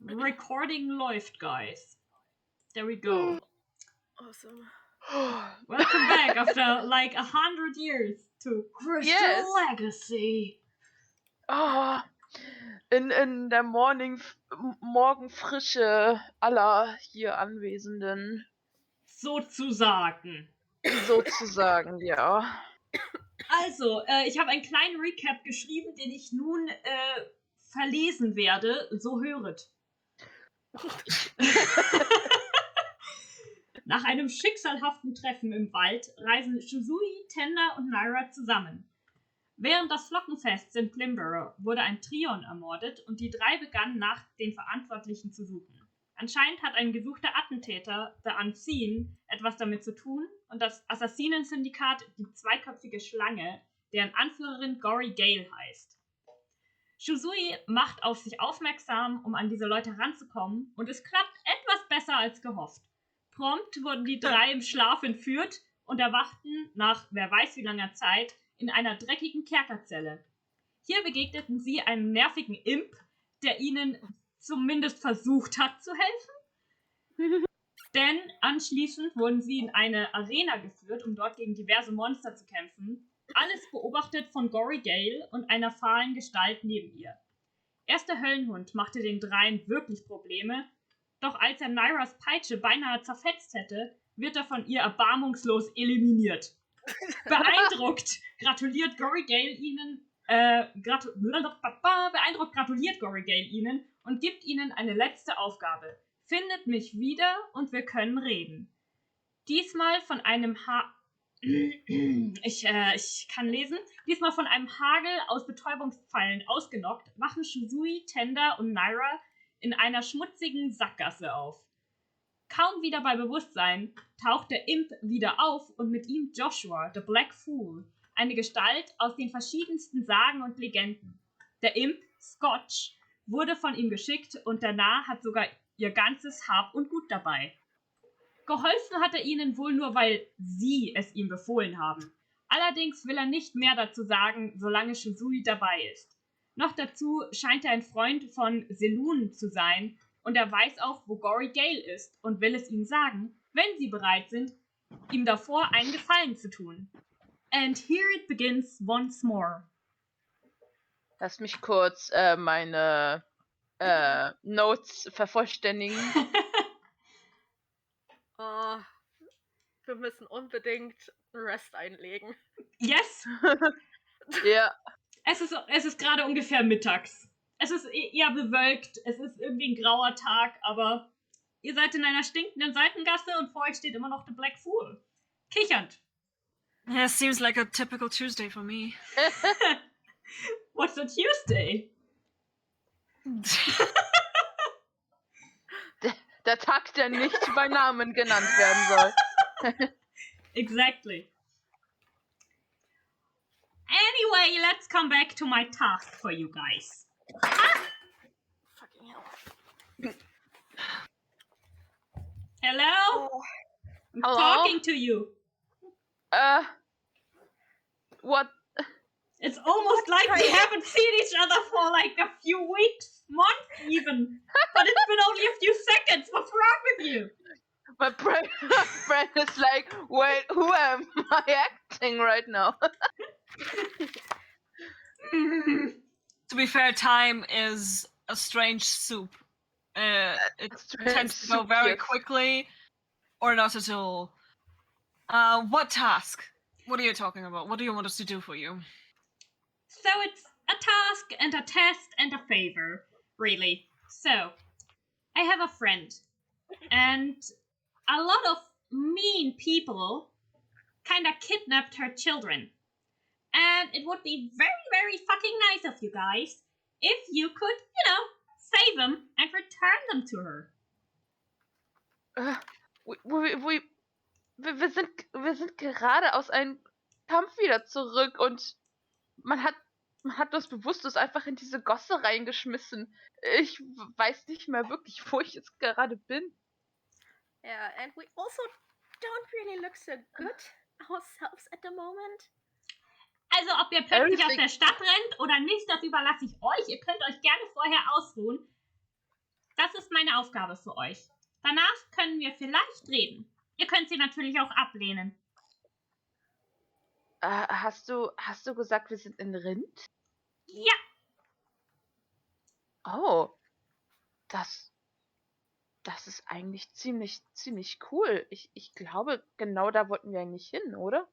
Recording läuft, guys. There we go. Awesome. Welcome back after like 100 years to Crystal Legacy. Oh, in der Morgenfrische aller hier Anwesenden. Sozusagen, ja. Also, ich habe einen kleinen Recap geschrieben, den ich nun verlesen werde. So höret. Nach einem schicksalhaften Treffen im Wald reisen Shizui, Tenda und Naira zusammen. Während des Flockenfests in Plimborough wurde ein Trion ermordet und die drei begannen nach den Verantwortlichen zu suchen. Anscheinend hat ein gesuchter Attentäter, The Unseen, etwas damit zu tun und das Assassinen-Syndikat die zweiköpfige Schlange, deren Anführerin Gory Gale heißt. Shizui macht auf sich aufmerksam, um an diese Leute ranzukommen, und es klappt etwas besser als gehofft. Prompt wurden die drei im Schlaf entführt und erwachten nach wer weiß wie langer Zeit in einer dreckigen Kerkerzelle. Hier begegneten sie einem nervigen Imp, der ihnen zumindest versucht hat zu helfen. Denn anschließend wurden sie in eine Arena geführt, um dort gegen diverse Monster zu kämpfen. Alles beobachtet von Gory Gale und einer fahlen Gestalt neben ihr. Erst der Höllenhund machte den dreien wirklich Probleme, doch als er Nairas Peitsche beinahe zerfetzt hätte, wird er von ihr erbarmungslos eliminiert. Beeindruckt gratuliert Gory Gale ihnen und gibt ihnen eine letzte Aufgabe. Findet mich wieder und wir können reden. Diesmal von einem ich kann lesen. Diesmal von einem Hagel aus Betäubungspfeilen ausgenockt, wachen Shizui, Tenda und Naira in einer schmutzigen Sackgasse auf. Kaum wieder bei Bewusstsein taucht der Imp wieder auf und mit ihm Joshua, the Black Fool, eine Gestalt aus den verschiedensten Sagen und Legenden. Der Imp, Scotch, wurde von ihm geschickt und der Narr hat sogar ihr ganzes Hab und Gut dabei. Geholfen hat er ihnen wohl nur, weil sie es ihm befohlen haben. Allerdings will er nicht mehr dazu sagen, solange Shizui dabei ist. Noch dazu scheint er ein Freund von Selun zu sein und er weiß auch, wo Gory Gale ist und will es ihnen sagen, wenn sie bereit sind, ihm davor einen Gefallen zu tun. And here it begins once more. Lass mich kurz meine Notes vervollständigen. Wir müssen unbedingt Rest einlegen. Yes? Ja. Es ist gerade ungefähr mittags. Es ist eher bewölkt, es ist irgendwie ein grauer Tag, aber ihr seid in einer stinkenden Seitengasse und vor euch steht immer noch der Black Fool. Kichernd. Yeah, seems like a typical Tuesday for me. What's a Tuesday? Der Tag, der nicht bei Namen genannt werden soll. Exactly. Anyway, let's come back to my task for you guys. Fucking hell. Hello? I'm Hello? talking to you. What? It's almost like we haven't seen each other for like a few weeks, months even. But it's been only a few seconds. What's wrong with you? My brain is like, wait, who am I acting right now? To be fair, time is a strange soup. It tends to go very quickly, or not at all. What task? What are you talking about? What do you want us to do for you? So it's a task and a test and a favor, really. So, I have a friend, and a lot of mean people kind of kidnapped her children. And it would be very, very fucking nice of you guys if you could, save them and return them to her. Wir sind gerade aus einem Kampf wieder zurück und man hat uns bewusstlos einfach in diese Gosse reingeschmissen. Ich weiß nicht mehr wirklich, wo ich jetzt gerade bin. Yeah, and we also don't really look so good ourselves at the moment. Also, ob ihr plötzlich aus der Stadt rennt oder nicht, das überlasse ich euch. Ihr könnt euch gerne vorher ausruhen. Das meine Aufgabe für euch. Danach können wir vielleicht reden. Ihr könnt sie natürlich auch ablehnen. Hast du gesagt, wir sind in Rind? Ja, Oh, das ist eigentlich ziemlich cool. Ich glaube, genau da wollten wir eigentlich hin, oder?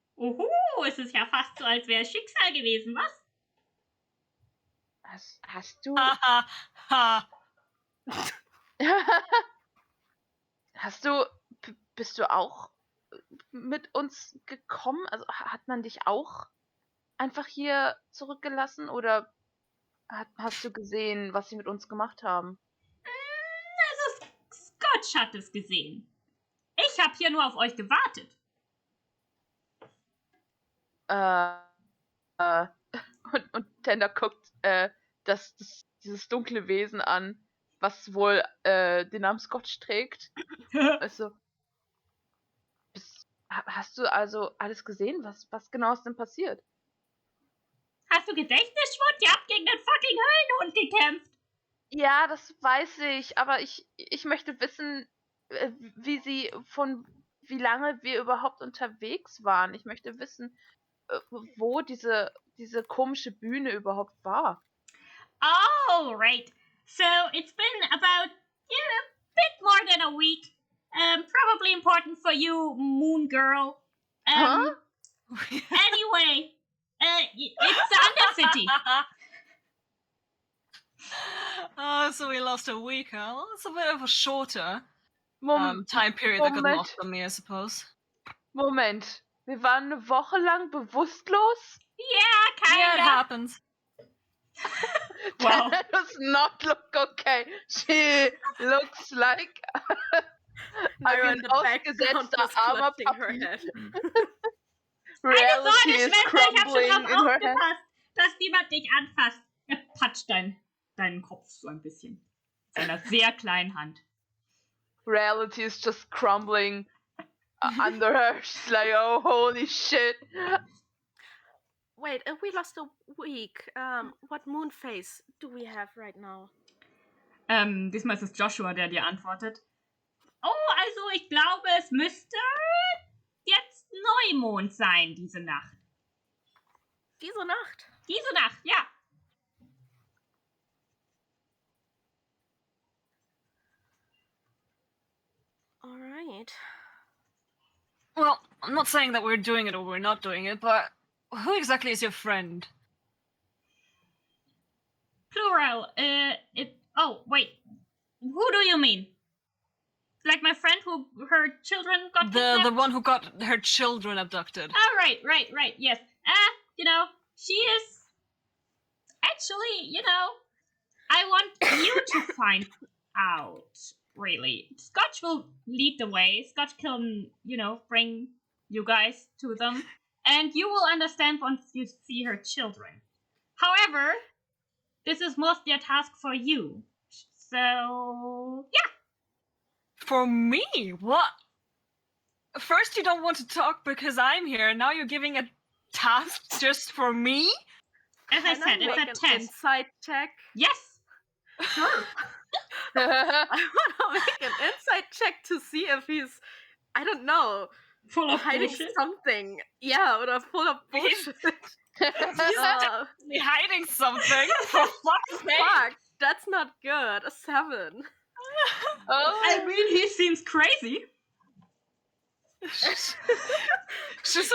es ist ja fast so, als wäre es Schicksal gewesen, was? Hast du Ha ha. hast du bist du auch mit uns gekommen? Also hat man dich auch einfach hier zurückgelassen oder hast du gesehen, was sie mit uns gemacht haben? Also Scotch hat es gesehen. Ich habe hier nur auf euch gewartet. Äh, äh, und Tender guckt dieses dunkle Wesen an, was wohl den Namen Scotch trägt. Also, hast du also alles gesehen? Was genau ist denn passiert? Hast du Gedächtnisschwund? Ihr habt gegen den fucking Höllenhund gekämpft. Ja, das weiß ich, aber ich möchte wissen, wie lange wir überhaupt unterwegs waren. Ich möchte wissen, wo diese komische Bühne überhaupt war. Oh, right. So it's been about a bit more than a week. Probably important for you, Moon Girl. Huh? Anyway, it's the Undercity. Oh, so we lost a week, huh? Well, it's a bit of a shorter time period that got Moment. lost on me, I suppose. Moment, wir waren eine Woche lang bewusstlos? Yeah, Yeah, it kinda. happens. Wow. That does not look okay. She looks like Naira in the background ausgesetzter was armer clutching her Puppy. head. Keine Sorge, Reality is Schwester, ich hab schon crumbling drauf in her head. aufgepasst, dass niemand dich anfasst. Er patscht deinen Kopf so ein bisschen. Mit seiner sehr kleinen Hand. Reality is just crumbling under her. She's like, oh, holy shit. Wait, we lost a week. What moon phase do we have right now? Diesmal ist es Joshua, der dir antwortet. Oh, also ich glaube, es müsste jetzt Neumond sein, diese Nacht. Diese Nacht. Diese Nacht, ja. All right. Well, I'm not saying that we're doing it or we're not doing it, but who exactly is your friend? Plural. Oh, wait. Who do you mean? Like my friend who her children got kidnapped? The one who got her children abducted. Oh, right, yes. She is... Actually, I want you to find out, really. Scotch will lead the way. Scotch can, bring you guys to them. And you will understand once you see her children. However, this is mostly a task for you. So, yeah. For me? What? First you don't want to talk because I'm here, and now you're giving a task just for me? As I Can said, make it's a an test. insight check? Yes. Sure. I want to make an insight check to see if he's, I don't know, Full of hiding bullshit. something. Yeah, or full of bullshit. He's definitely hiding something. For fuck's sake. Fuck, that's not good. A 7. Oh, I mean, he seems crazy. Just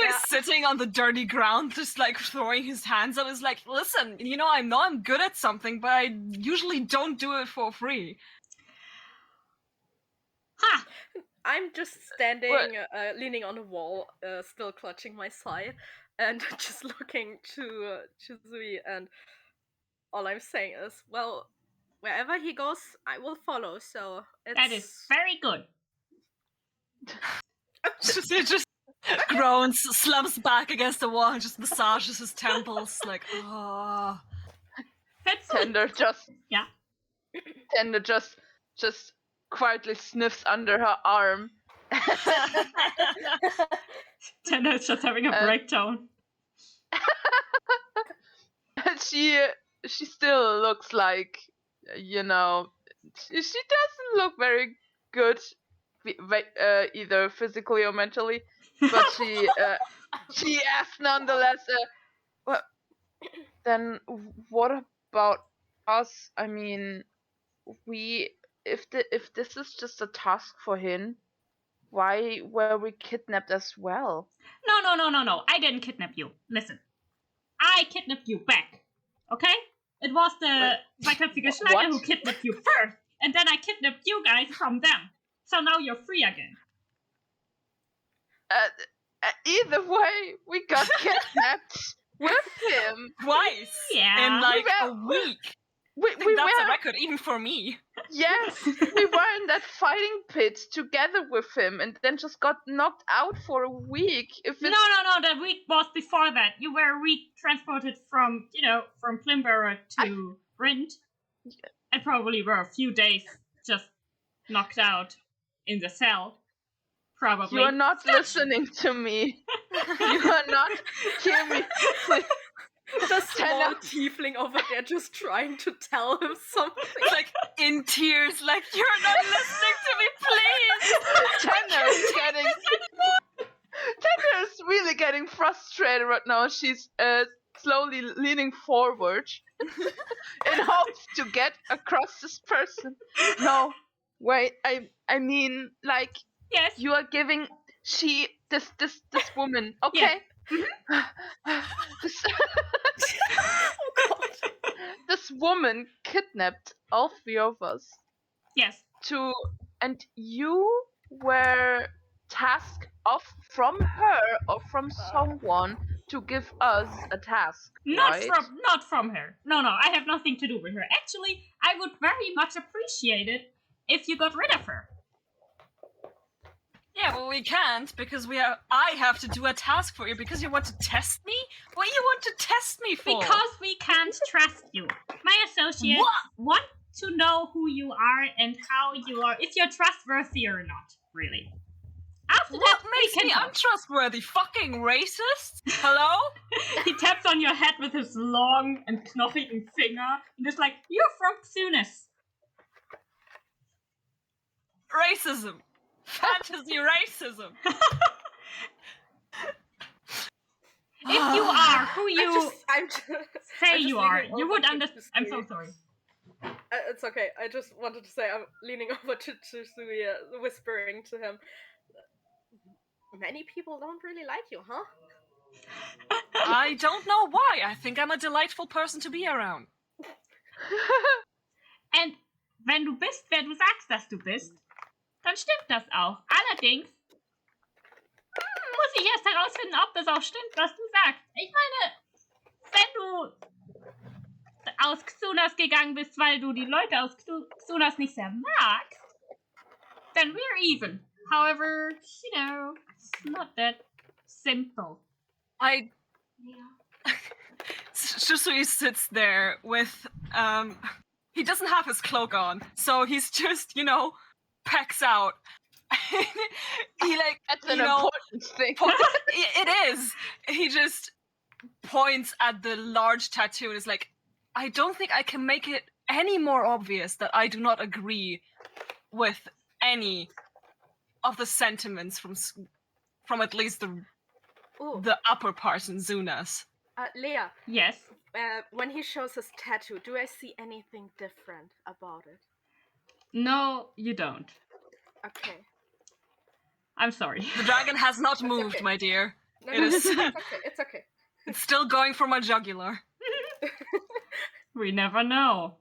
like sitting on the dirty ground, just like throwing his hands up. Is like, listen, I know I'm good at something, but I usually don't do it for free. Ha! I'm just standing, leaning on a wall, still clutching my side, and just looking to Zui, and all I'm saying is, well, wherever he goes, I will follow, so it's... That is very good. He just groans, slumps back against the wall, and just massages his temples, like, oh. That's Tender just Yeah. Tender just quietly sniffs under her arm. Tender is just having a breakdown. She still looks like, she doesn't doesn't look very good, either physically or mentally. But she asks nonetheless. Well, then what about us? I mean, if this is just a task for him, why were we kidnapped as well? No. I didn't kidnap you. Listen. I kidnapped you back. Okay? It was the Zweikopfige Schlange who kidnapped you first. And then I kidnapped you guys from them. So now you're free again. Either way, we got kidnapped with him. Twice Yeah. in like a week. I think that's a record even for me. Yes, we were in that fighting pit together with him and then just got knocked out for a week. No, the week was before that. You were transported from Plimborough to Rint. And probably were a few days just knocked out in the cell. Probably. You are not listening to me. You are not hearing me. The small tiefling over there just trying to tell him something. Like, in tears, like, you're not listening to me, please! Tanner is really getting frustrated right now. She's slowly leaning forward in hopes to get across this person. No, wait, I mean, like, yes. You are giving this woman, okay? Yes. This woman kidnapped all three of us. Yes. And you were tasked from her or from someone to give us a task, right? Not from her. No, I have nothing to do with her. Actually, I would very much appreciate it if you got rid of her. Yeah, well, we can't because I have to do a task for you because you want to test me? What do you want to test me for? Because we can't trust you. My associates want to know who you are and how you are, if you're trustworthy or not, really. After what that, makes me untrustworthy? Fucking racist? Hello? He taps on your head with his long and knobbing finger and is like, you're from Xunis. Racism. Fantasy racism. If you are who I'm just say you are, you would understand. I'm so sorry. It's okay. I just wanted to say I'm leaning over to Sui, whispering to him. Many people don't really like you, huh? I don't know why. I think I'm a delightful person to be around. Und wenn du bist, wer du sagst, dass du bist, dann stimmt das auch. Allerdings muss ich erst herausfinden, ob das auch stimmt, was du sagst. Ich meine, wenn du aus Xunas gegangen bist, weil du die Leute aus Xunas nicht sehr magst, then we're even. However, it's not that simple. Shusui sits there with, he doesn't have his cloak on, so he's just, pecks out. That's an important thing. It is. He just points at the large tattoo and is like, I don't think I can make it any more obvious that I do not agree with any of the sentiments from at least the upper part in Zunas. Leah. Yes? When he shows his tattoo, do I see anything different about it? No, you don't. Okay. I'm sorry. The dragon has not moved, okay. My dear. No, it is. It's okay. It's still going for my jugular. We never know.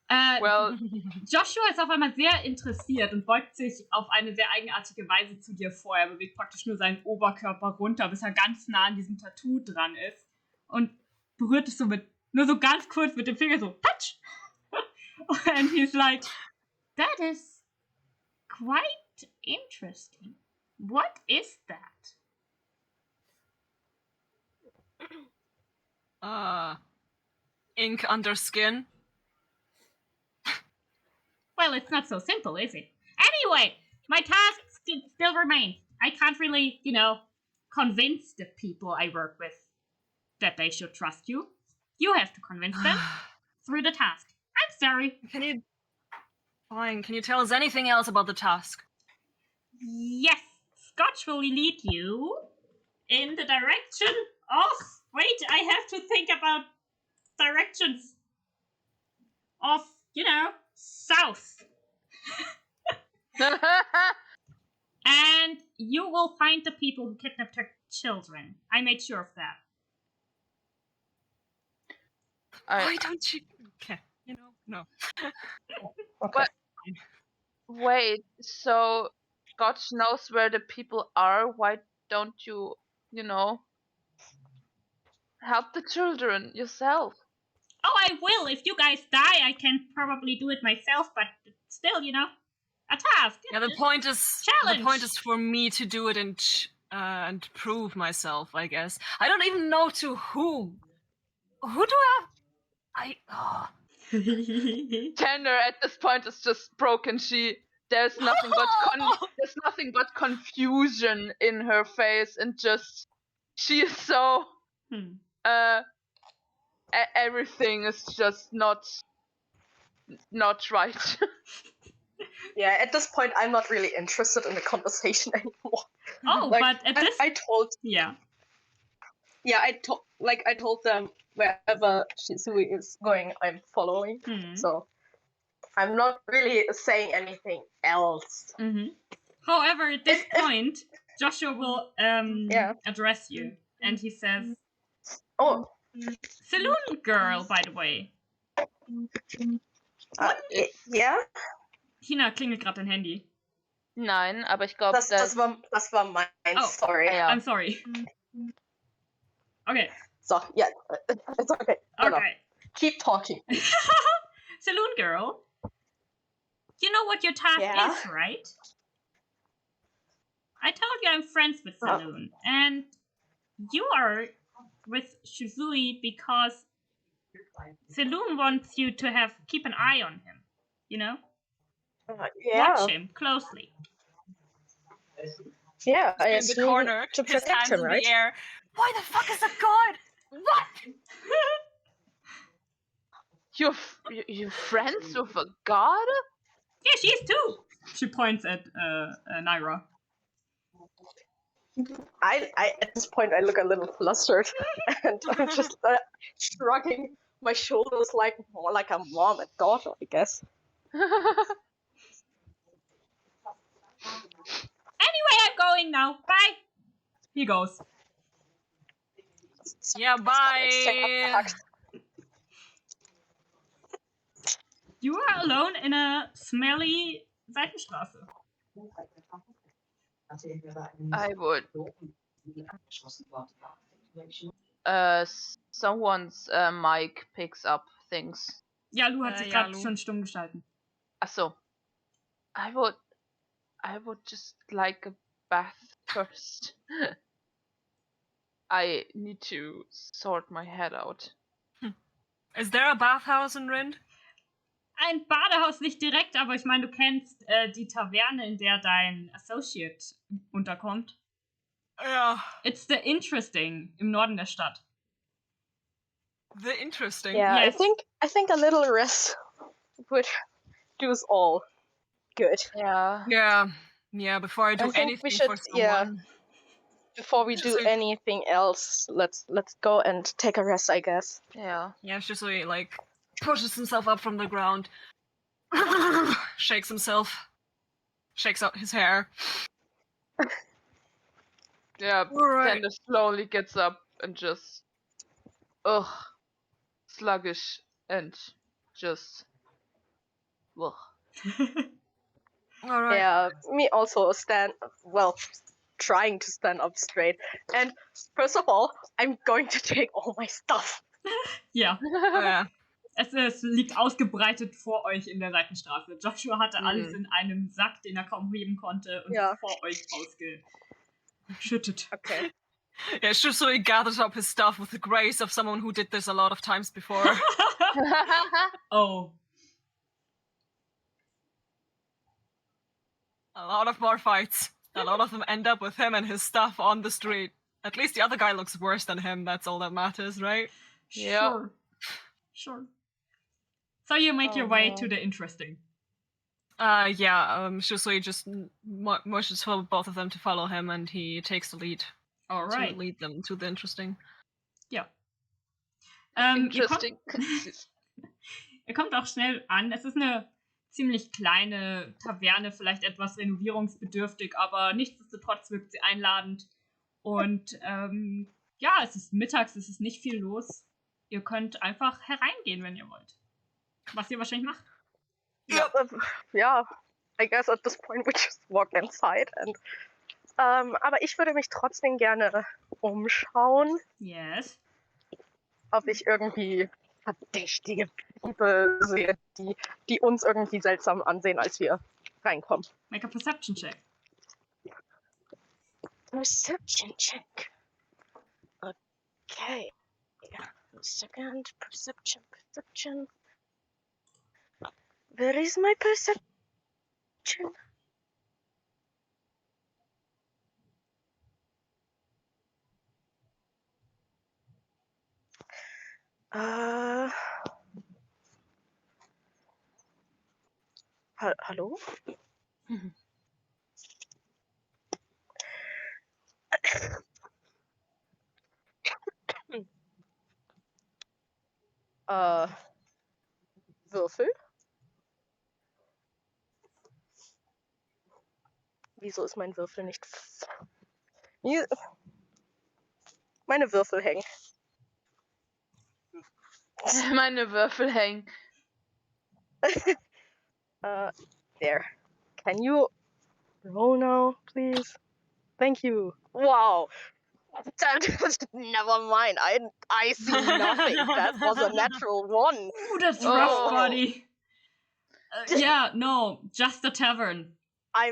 Well, Joshua ist auf einmal sehr interessiert und beugt sich auf eine sehr eigenartige Weise zu dir vor. Er bewegt praktisch nur seinen Oberkörper runter, bis er ganz nah an diesem Tattoo dran ist. Und berührt es nur so ganz kurz mit dem Finger so, touch! And he's like, that is quite interesting. What is that? Ink under skin. Well, it's not so simple, is it? Anyway, my task still remains. I can't really, convince the people I work with that they should trust you. You have to convince them through the task. I'm sorry. Fine. Can you tell us anything else about the task? Yes, Scotch will lead you in the direction of... Wait, I have to think about directions of, south. And you will find the people who kidnapped her children. I made sure of that. Why don't you... Okay, no. Okay. Wait, so Scotch knows where the people are. Why don't you, help the children yourself? Oh, I will. If you guys die, I can probably do it myself, but still, a task. Yeah, the point is challenge. The point is for me to do it and prove myself, I guess. I don't even know to who. Who do I Tanner at this point is just broken. There's nothing but confusion in her face, and just she is so everything is just not right. Yeah, at this point, I'm not really interested in the conversation anymore. Oh, but at this... I told... Yeah. Yeah, I told them wherever Shizui is going, I'm following. So I'm not really saying anything else. Mm-hmm. However, at this point, Joshua will address you. And he says... Oh. Saloon girl, by the way. Ja? Hina klingelt gerade dein Handy. Nein, aber ich glaube, das war mein Story. Ja. I'm sorry. Okay. So, yeah, it's okay. No. Keep talking. Saloon girl, you know what your task is, right? I told you I'm friends with Saloon, and you are with Shizui because Saloon wants you to keep an eye on him, Watch him closely. Yeah, I in the corner, to his protect hands him, in right? the air. Why the fuck is a god? What? You're friends with a god? Yeah, she is too. She points at Naira. I at this point I look a little flustered, and I'm just shrugging my shoulders more like a mom and daughter, I guess. Anyway, I'm going now. Bye. He goes. Yeah, bye. You are alone in a smelly Seitenstraße. I would. Someone's mic picks up things. Ja, Lu hat sich gerade schon stumm geschalten. Achso. I would just like a bath first. I need to sort my head out. Is there a bathhouse in Rind? Ein Badehaus nicht direkt, aber ich meine, du kennst die Taverne, in der dein Associate unterkommt. Ja. It's the Interesting im Norden der Stadt. The Interesting? Yeah, yes. I think a little rest would do us all good. Yeah. Yeah, before I do anything for someone. Yeah, before we do anything else, let's go and take a rest, I guess. Yeah. Yeah, it's just so he, pushes himself up from the ground, shakes himself, shakes out his hair. Yeah, Tender slowly gets up and just, sluggish and just, ugh. Alright. Yeah, me also trying to stand up straight. And first of all, I'm going to take all my stuff. Ja. Ja. Es liegt ausgebreitet vor euch in der Seitenstraße. Joshua hatte alles in einem Sack, den er kaum heben konnte, und vor euch ausgeschüttet. Okay. Yeah, it's just so he gathers up his stuff with the grace of someone who did this a lot of times before. Oh. A lot of more fights. A lot of them end up with him and his stuff on the street. At least the other guy looks worse than him, that's all that matters, right? Sure. So you make your way to the Interesting. Shusui just motions for both of them to follow him, and he takes the lead Alright. to lead them to the interesting. Ja. Interesting. Ihr kommt auch schnell an. Es ist eine ziemlich kleine Taverne, vielleicht etwas renovierungsbedürftig, aber nichtsdestotrotz wirkt sie einladend. Und es ist mittags, es ist nicht viel los. Ihr könnt einfach hereingehen, wenn ihr wollt. Was ihr wahrscheinlich macht. Ja, I guess at this point we just walk inside. And, aber ich würde mich trotzdem gerne umschauen. Yes. Ob ich irgendwie verdächtige People sehe, die uns irgendwie seltsam ansehen, als wir reinkommen. Make a perception check. Perception check. Okay. A second. Perception. Where is my perception? Hallo? Würfel? Wieso ist mein Würfel nicht... Meine Würfel hängen. Meine Würfel hängen. There. Can you roll now, please? Thank you. Wow. Never mind. I see nothing. That was a natural one. Ooh, that's rough, buddy. No, just a tavern. I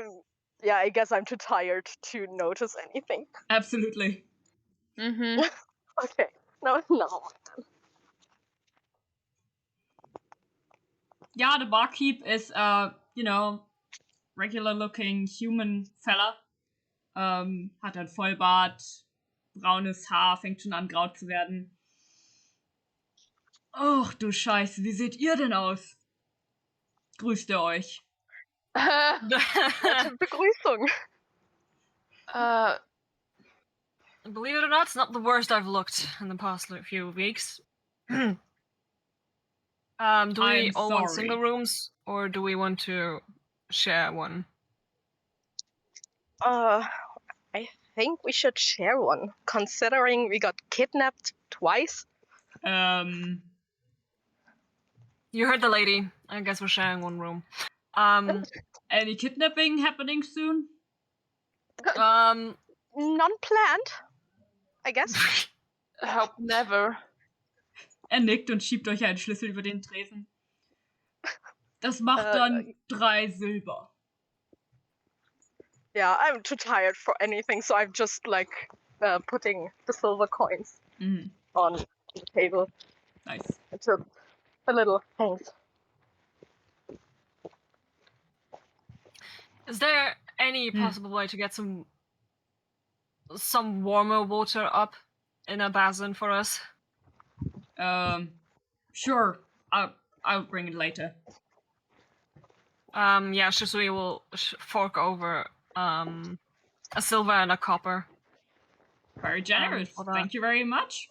guess I'm too tired to notice anything. Absolutely. Mhm. Okay. No. Yeah, the barkeep is, regular looking human fella. Hat ein Vollbart, braunes Haar, fängt schon an grau zu werden. Och, du Scheiße, wie seht ihr denn aus? Grüßt ihr euch? Begrüßung. Believe it or not, it's not the worst I've looked in the past few weeks. Do we all want single rooms, or do we want to share one? I think we should share one, considering we got kidnapped twice. You heard the lady. I guess we're sharing one room. Any kidnapping happening soon? Non-planned, I guess. Hope never. Er nickt und schiebt euch einen Schlüssel über den Tresen. Das macht dann 3 Silber. Yeah, I'm too tired for anything, so I'm just putting the silver coins on the table. Nice. It's a little thanks. Is there any possible way to get some warmer water up in a basin for us? Sure. I'll bring it later. Shusui will fork over a silver and a copper. Very generous. Thank you very much.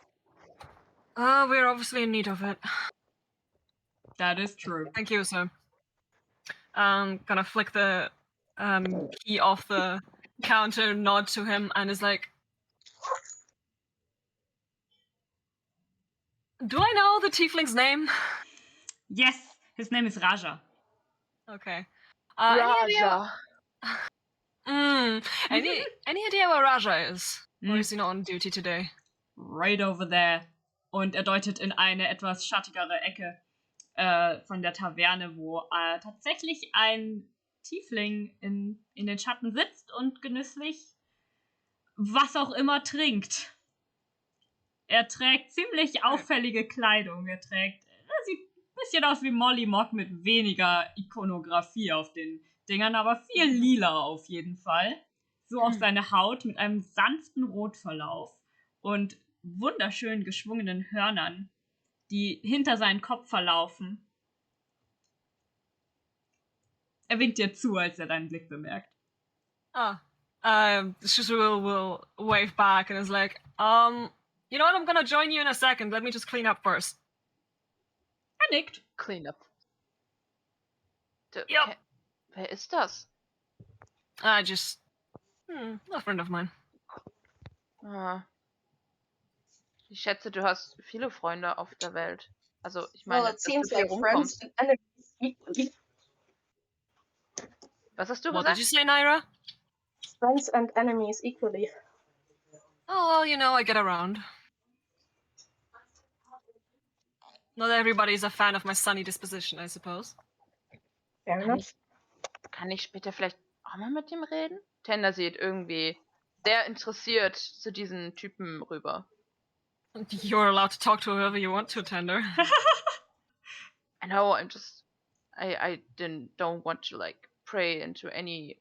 We're obviously in need of it. That is true. Thank you, sir. Gonna flick the key off the counter, nod to him, and is like, do I know the tiefling's name? Yes, his name is Raja. Okay. Raja. Any idea where Raja is? Or is he not on duty today? Right over there. Und er deutet in eine etwas schattigere Ecke von der Taverne, wo tatsächlich ein Tiefling in den Schatten sitzt und genüsslich was auch immer trinkt. Er trägt ziemlich auffällige Kleidung. Er sieht ein bisschen aus wie Molly Mock mit weniger Ikonografie auf den Dingern, aber viel lila auf jeden Fall. So auf seine Haut mit einem sanften Rotverlauf und wunderschön geschwungenen Hörnern, die hinter seinen Kopf verlaufen. Er winkt dir zu, als er deinen Blick bemerkt. Shizuru will wave back and is like, you know what, I'm gonna join you in a second. Let me just clean up first. Er nickt. Clean up. Yep. Okay. Wer ist das? A friend of mine. Ah. Ich schätze, du hast viele Freunde auf der Welt. Also, ich meine, Well, it dass du seems viel like friends rumkommst. and enemies equally. Was hast du What did gesagt? you say, Naira? Friends and enemies equally. Oh, well, you know, I get around. Not everybody's a fan of my sunny disposition, I suppose. Fair enough. Kann ich später vielleicht auch mal mit ihm reden? Tender sieht irgendwie sehr interessiert zu diesen Typen rüber. You're allowed to talk to whoever you want to, Tender. I know, I don't want to like pray into any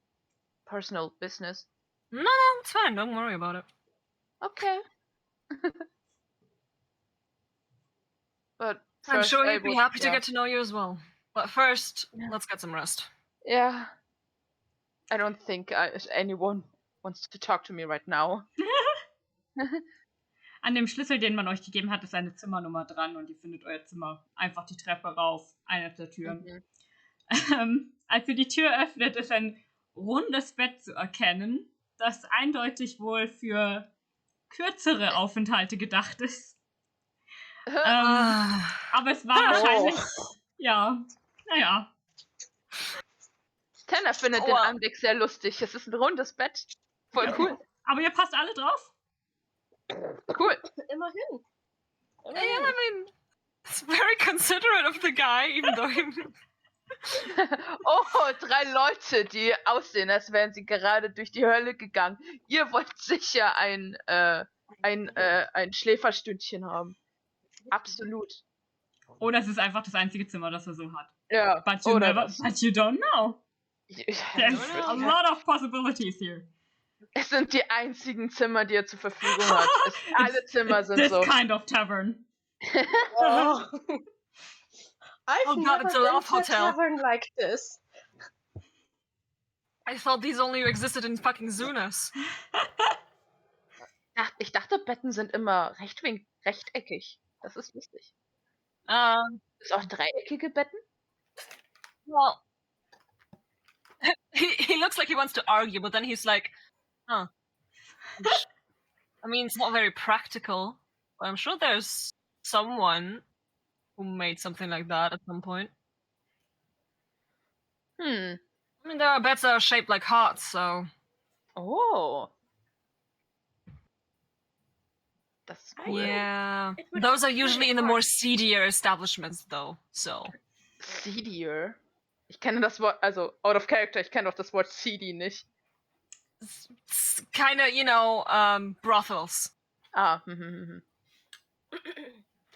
personal business. No, it's fine. Don't worry about it. Okay. But I'm first sure I he'd be would- happy to yeah. get to know you as well. But first, Yeah. let's get some rest. Yeah. I don't think anyone wants to talk to me right now. An dem Schlüssel, den man euch gegeben hat, ist eine Zimmernummer dran und ihr findet euer Zimmer. Einfach die Treppe rauf, eine der Türen. Als ihr die Tür öffnet, ist ein rundes Bett zu erkennen, das eindeutig wohl für kürzere Aufenthalte gedacht ist. Aber es war wahrscheinlich... Ja, naja. Tender findet den Anblick sehr lustig. Es ist ein rundes Bett. Voll cool. Aber ihr passt alle drauf? Cool. Immerhin. Yeah, I mean, it's very considerate of the guy, even though he... Oh, 3 Leute, die aussehen, als wären sie gerade durch die Hölle gegangen. Ihr wollt sicher ein Schläferstündchen haben. Absolut. Oder es ist einfach das einzige Zimmer, das er so hat. Ja, But you don't know. There's a lot of possibilities here. Es sind die einzigen Zimmer, die er zur Verfügung hat. Alle Zimmer sind this so. kind of tavern. Oh. I've never it's a been love to a hotel. tavern like this. I thought these only existed in fucking Zunas. Ich dachte, Betten sind immer rechteckig. Das ist lustig. Ist auch dreieckige Betten? Well, he looks like he wants to argue, but then he's like, I mean, it's not very practical, but I'm sure there's someone who made something like that at some point. I mean, there are beds that are shaped like hearts, so... Oh. That's cool. Yeah. Those are usually in the more seedier establishments, though, so... Seedier? Ich kenne das Wort, also out of character, ich kenne auch das Wort seedy nicht. It's kind of, you know, brothels. Ah,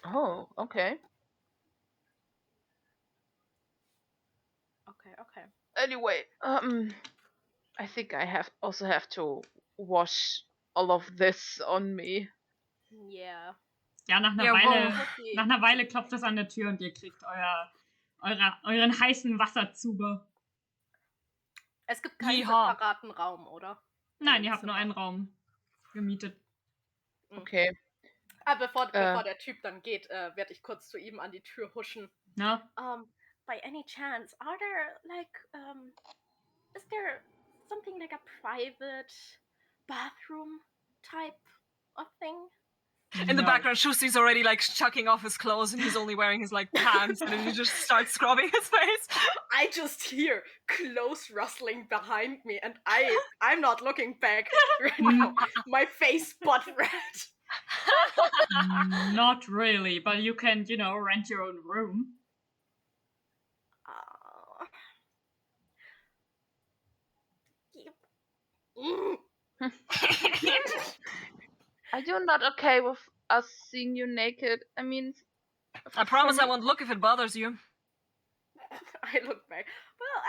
Oh, okay. Okay. Anyway, I think I also have to wash all of this on me. Yeah. Ja, nach einer Weile klopft es an der Tür und ihr kriegt euren heißen Wasserzuber. Es gibt keinen separaten Raum, oder? Nein, ihr habt nur einen Raum gemietet. Okay. Aber bevor der Typ dann geht, werde ich kurz zu ihm an die Tür huschen. Ja. By any chance, are there is there something like a private bathroom type of thing? In the background, Shusi's already like chucking off his clothes and he's only wearing his like pants and then he just starts scrubbing his face. I just hear clothes rustling behind me and I'm not looking back right now. My face butt red. Not really, but you can, rent your own room. Are you not okay with us seeing you naked? I mean... I promise I won't look if it bothers you. I look back. Well,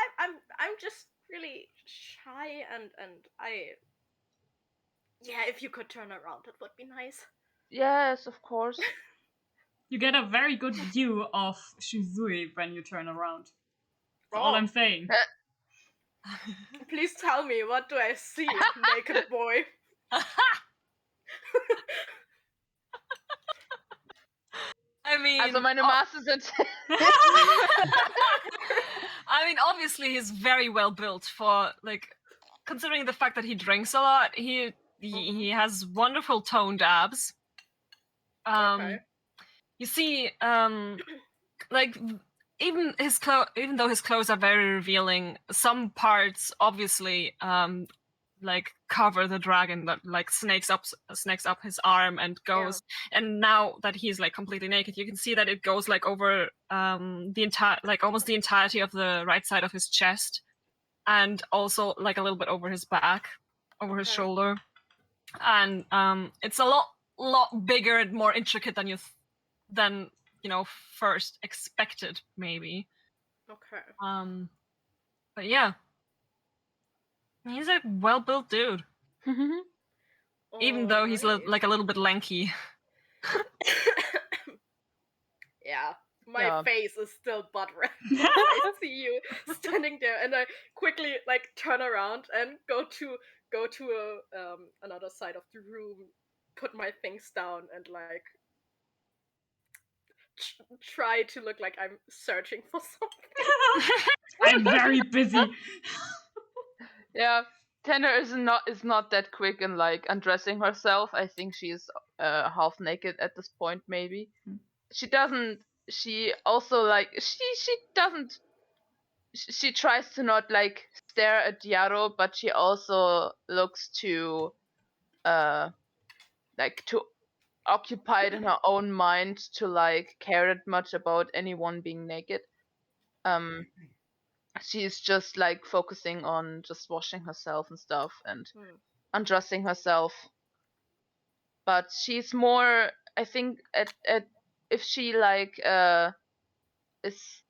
I'm just really shy and if you could turn around, it would be nice. Yes, of course. You get a very good view of Shizui when you turn around. That's all I'm saying. Please tell me, what do I see, naked boy? I mean, Also meine Maße sind. I mean, obviously he's very well built for like, considering the fact that he drinks a lot. He has wonderful toned abs. Okay. You see, like even though his clothes are very revealing, some parts obviously like cover the dragon that like snakes up his arm and goes. And now that he's like completely naked, you can see that it goes like over the entire, like almost the entirety of the right side of his chest, and also like a little bit over his back, over his shoulder. And it's a lot bigger and more intricate than you know first expected, maybe. Okay. But yeah, he's a well-built dude. Even though he's like a little bit lanky. Yeah, my face is still butt red. I see you standing there, and I quickly like turn around and go to another side of the room, put my things down, and like try to look like I'm searching for something. I'm very busy. Yeah, Tanner is not that quick in like undressing herself. I think she's half naked at this point, maybe. She doesn't. She also like she doesn't. She tries to not like stare at Yaro, but she also looks to like too occupied in her own mind to like care that much about anyone being naked. She's just like focusing on just washing herself and stuff and undressing herself. But she's more, I think, at if she like is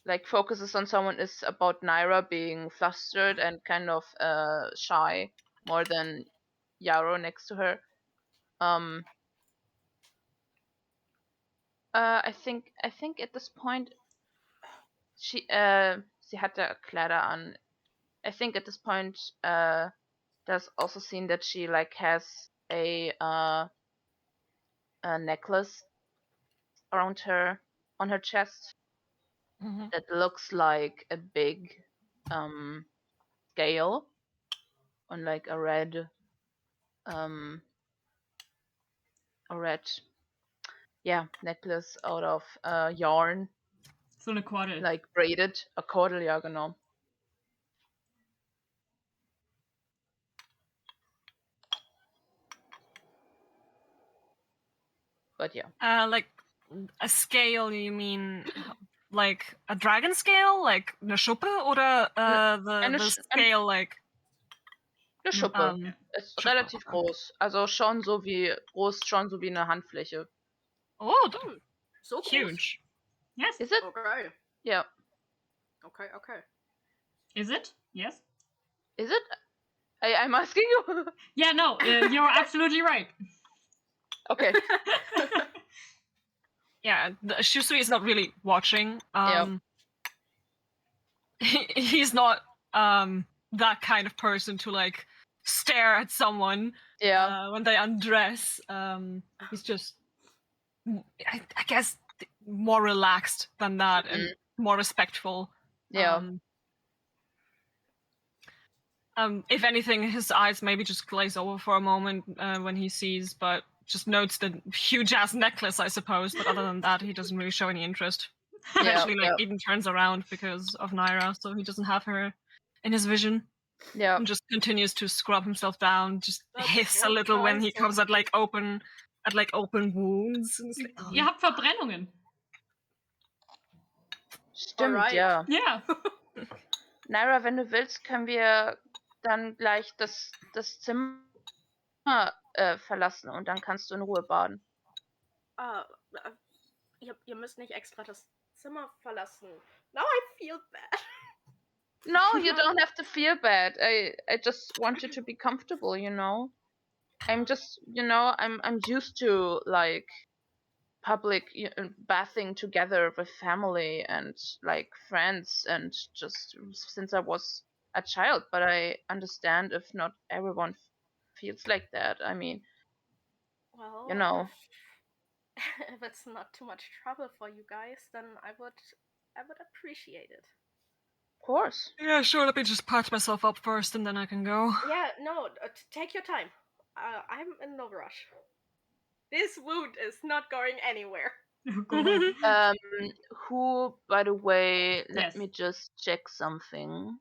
like focuses on someone, is about Naira being flustered and kind of shy more than Yaro next to her. I think at this point sie hatte Kleider an. I think at this point there's also seen that she like has a necklace around her on her chest that looks like a big scale on like a red necklace out of yarn. So eine Kordel. Like braided, a Kordel, ja genau. But yeah. Like a scale, you mean like a dragon scale, like eine Schuppe, oder the scale like Eine Schuppe. Ist Schuppe, relativ groß. Also schon so wie eine Handfläche. Oh, so huge. Yes. Is it? Okay. Yeah. Okay. Is it? Yes. Is it? I'm asking you. Yeah, no, you're absolutely right. Okay. Yeah, Shusui is not really watching. He's not that kind of person to like stare at someone when they undress. He's just, I guess, more relaxed than that and more respectful. Yeah. If anything, his eyes maybe just glaze over for a moment when he sees, but just notes the huge ass necklace, I suppose. But other than that, he doesn't really show any interest. Eventually, even turns around because of Naira, so he doesn't have her in his vision. Yeah. And just continues to scrub himself down, just hiss a little when he comes at open wounds. And it's like, Ihr habt Verbrennungen. Stimmt, ja. Ja. Naira, wenn du willst, können wir dann gleich das Zimmer verlassen und dann kannst du in Ruhe baden. Ihr müsst nicht extra das Zimmer verlassen. Now I feel bad. No, you don't have to feel bad. I just want you to be comfortable, you know. I'm just, I'm used to like public bathing together with family and like friends, and just since I was a child, but I understand if not everyone feels like that. I mean, Well, you know, if it's not too much trouble for you guys, then I would appreciate it. of course. Yeah, sure. Let me just patch myself up first, and then I can go. Yeah, no, take your time. I'm in no rush. This wound is not going anywhere. Oh, God. Who, by the way, let Yes. me just check something.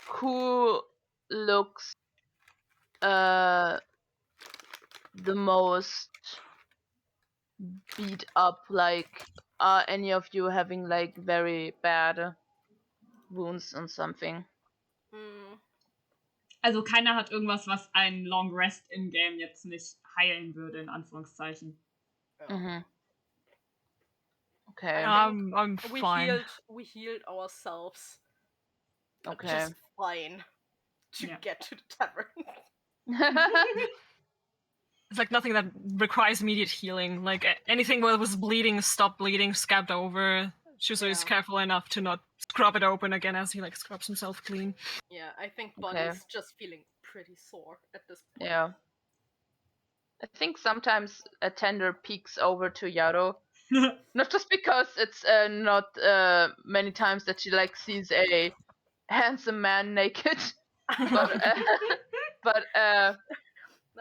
Who looks the most beat up? Like, are any of you having like very bad wounds on something? Also keiner hat irgendwas, was ein Long Rest in Game jetzt nicht heilen würde, in Anführungszeichen. Mhm. Okay. I'm We fine. healed ourselves. Okay. Just fine to Yeah. get to the tavern. It's like nothing that requires immediate healing. Like anything that was bleeding, stopped bleeding, scabbed over. Shuzo is Yeah. careful enough to not scrub it open again as he like scrubs himself clean. Yeah, I think Okay. Buddy's just feeling pretty sore at this point. Yeah. I think sometimes a tender peeks over to Yaro. Not just because it's not many times that she like sees a handsome man naked, but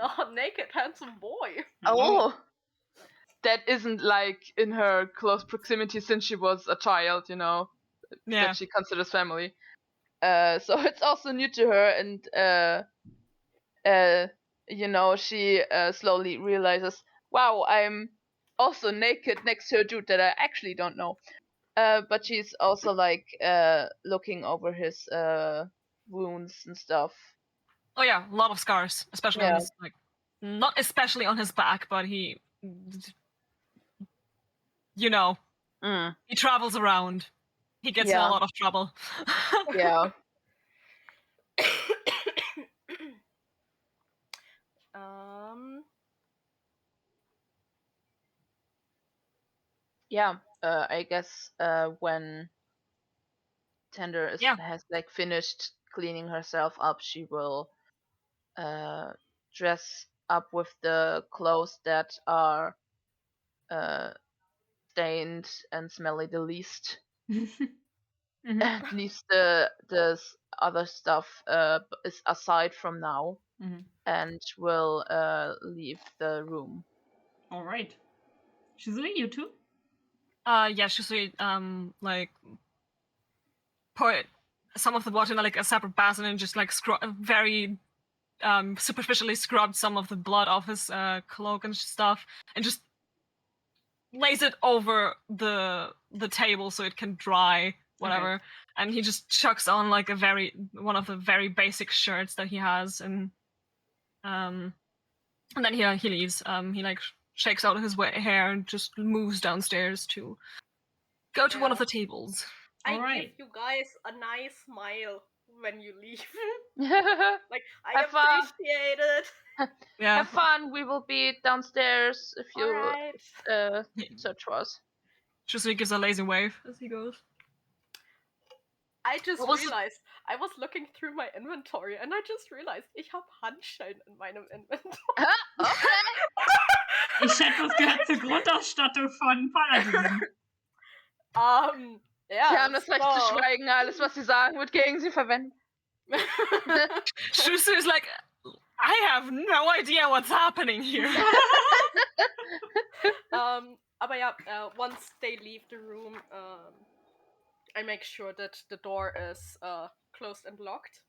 Oh, naked handsome boy. oh, that isn't like in her close proximity since she was a child, you know, Yeah. that she considers family. So it's also new to her, and you know, she slowly realizes, wow, I'm also naked next to a dude that I actually don't know. But she's also like looking over his wounds and stuff. Oh yeah, a lot of scars, especially on Yeah. his like, not especially on his back, but he, you know, he travels around. He gets in a Yeah. lot of trouble. Yeah. Yeah. I guess when Tender has like finished cleaning herself up, she will dress up with the clothes that are stained and smelly the least. At least the other stuff is aside from now, and will leave the room. All right. Shizui, you too? Yeah, Shusui, like, put some of the water in like a separate basin and just like very superficially scrubbed some of the blood off his cloak and stuff, and just lays it over the table so it can dry, whatever. Okay. And he just chucks on like one of the very basic shirts that he has, and then he leaves. He like shakes out his wet hair and just moves downstairs to go to one of the tables. I All right. give you guys a nice smile when you leave. Have Like, I fun. appreciate it. Yeah. Have fun. We will be downstairs if you Alright. search for us. Shusui gives a lazy wave as he goes. I just What was- realized, I was looking through my inventory and I just realized, ich habe Handschellen in meinem Inventory. Okay. Ich schätze, das gehört zur Grundausstattung von Paladinen. Ja. Sie haben das Recht zu so. schweigen. Alles, was sie sagen, wird gegen sie verwendet. Shusui is like, I have no idea what's happening here. Aber ja, once they leave the room, I make sure that the door is closed and locked.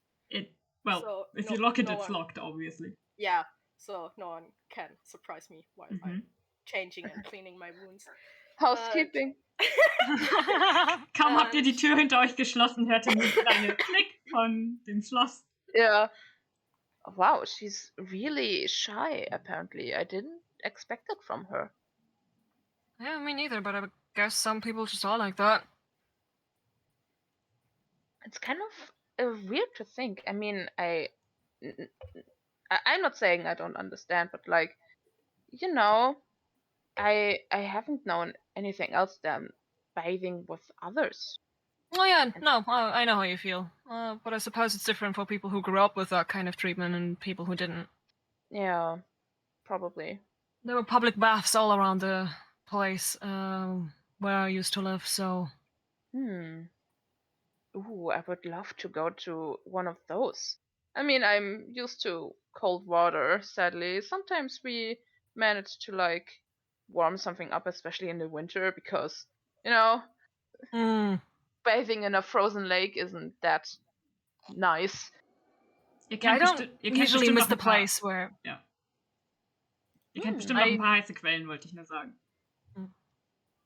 Well, if you lock it, it's locked, obviously. Yeah, so no one can surprise me while I'm changing and cleaning my wounds. Housekeeping. Kaum habt ihr die Tür hinter euch geschlossen, hört ihr nur die kleine Klick von dem Schloss. Yeah. Wow, she's really shy, apparently. I didn't expect it from her. Yeah, me neither, but I guess some people just are like that. It's kind of weird to think. I mean, I'm not saying I don't understand, but like, you know, I haven't known anything else than bathing with others. Oh yeah, no, I know how you feel. But I suppose it's different for people who grew up with that kind of treatment and people who didn't. Yeah, probably. There were public baths all around the place where I used to live, so... Ooh, I would love to go to one of those. I mean, I'm used to cold water, sadly. Sometimes we manage to, like, warm something up, especially in the winter, because, bathing in a frozen lake isn't that nice. I don't usually miss the place where... Ja. Ihr kennt bestimmt noch ein paar heiße Quellen, wollte ich nur sagen.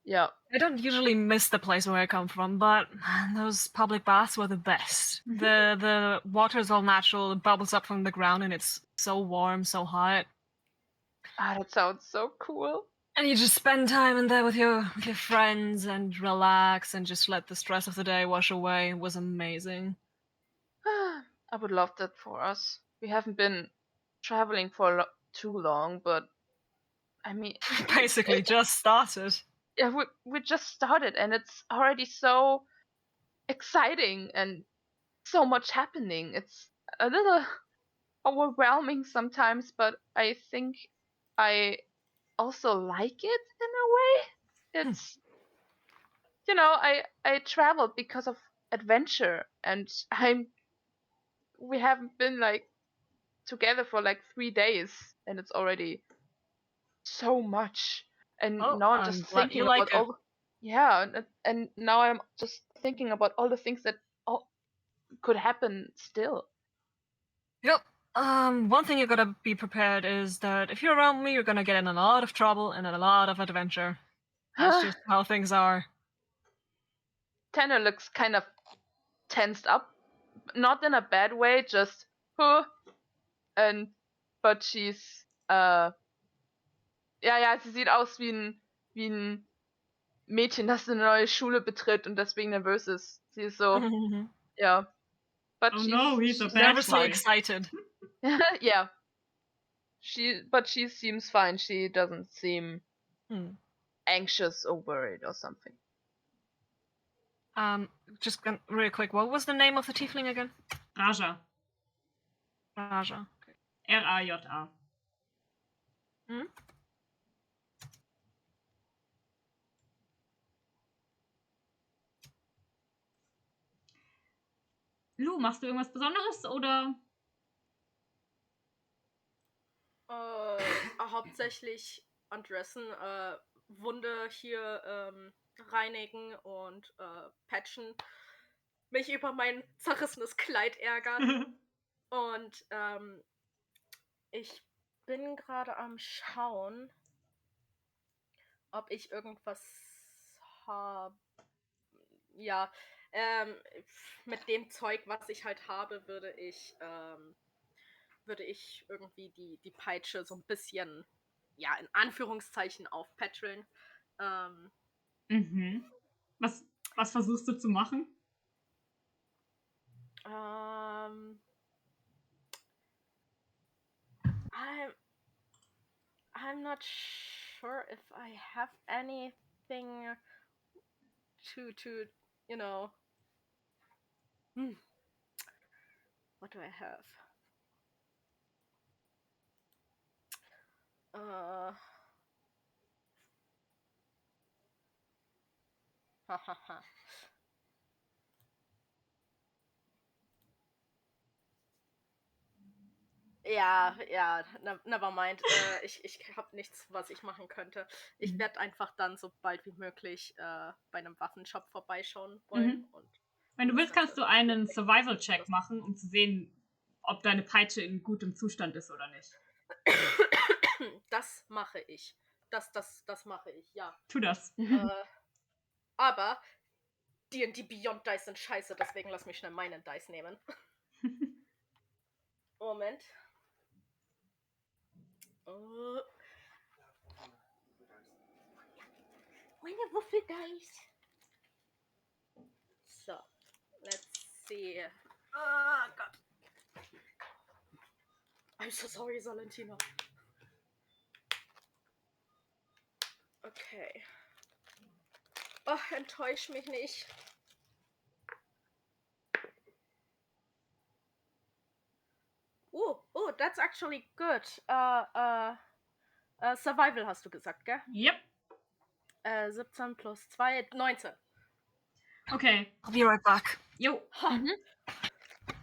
Yeah. I don't usually miss the place where I come from, but those public baths were the best. The water is all natural, it bubbles up from the ground, and it's so warm, so hot. Ah, that sounds so cool. And you just spend time in there with your friends and relax and just let the stress of the day wash away. It was amazing. I would love that for us. We haven't been traveling for too long, but I mean, basically just started. Yeah, we just started, and it's already so exciting and so much happening. It's a little overwhelming sometimes, but I think I also like it in a way. It's I traveled because of adventure, and we haven't been like together for like 3 days, and it's already so much. And now I'm just thinking about all. Yeah, and now I'm just thinking about all the things that could happen still. Yep. One thing you gotta be prepared is that if you're around me, you're gonna get in a lot of trouble and a lot of adventure. That's just how things are. Tanner looks kind of tensed up, not in a bad way, just but she's ja, sie sieht aus wie ein Mädchen, das eine neue Schule betritt und deswegen nervös ist. Sie ist so, ja. But he's a bad nervously excited. Yeah. But she seems fine. She doesn't seem anxious or worried or something. Just real quick, what was the name of the tiefling again? Raja. Raja. Okay. R-A-J-A. Lu, machst du irgendwas Besonderes oder? Hauptsächlich undressen, Wunde hier reinigen und patchen, mich über mein zerrissenes Kleid ärgern. Und ich bin gerade am Schauen, ob ich irgendwas habe. Ja, mit dem Zeug, was ich halt habe, würde ich irgendwie die Peitsche so ein bisschen, ja, in Anführungszeichen aufpätscheln. Was versuchst du zu machen? I'm not sure if I have anything to what do I have? Ja, never mind. Ich habe nichts, was ich machen könnte. Ich werde einfach dann so bald wie möglich bei einem Waffenshop vorbeischauen wollen. Und wenn du willst, kannst du einen Survival-Check machen, um zu sehen, ob deine Peitsche in gutem Zustand ist oder nicht. Das mache ich. Das mache ich, ja. Tu das. Aber D&D Beyond Dice sind scheiße, deswegen lass mich schnell meinen Dice nehmen. Moment. Meine Würfel-Dice. So, let's see. Oh Gott. I'm so sorry, Valentina. Okay. Oh, enttäusch mich nicht. Oh, that's actually good. Survival hast du gesagt, gell? Yep. 17 plus 2, 19. Okay. I'll be right back. Jo.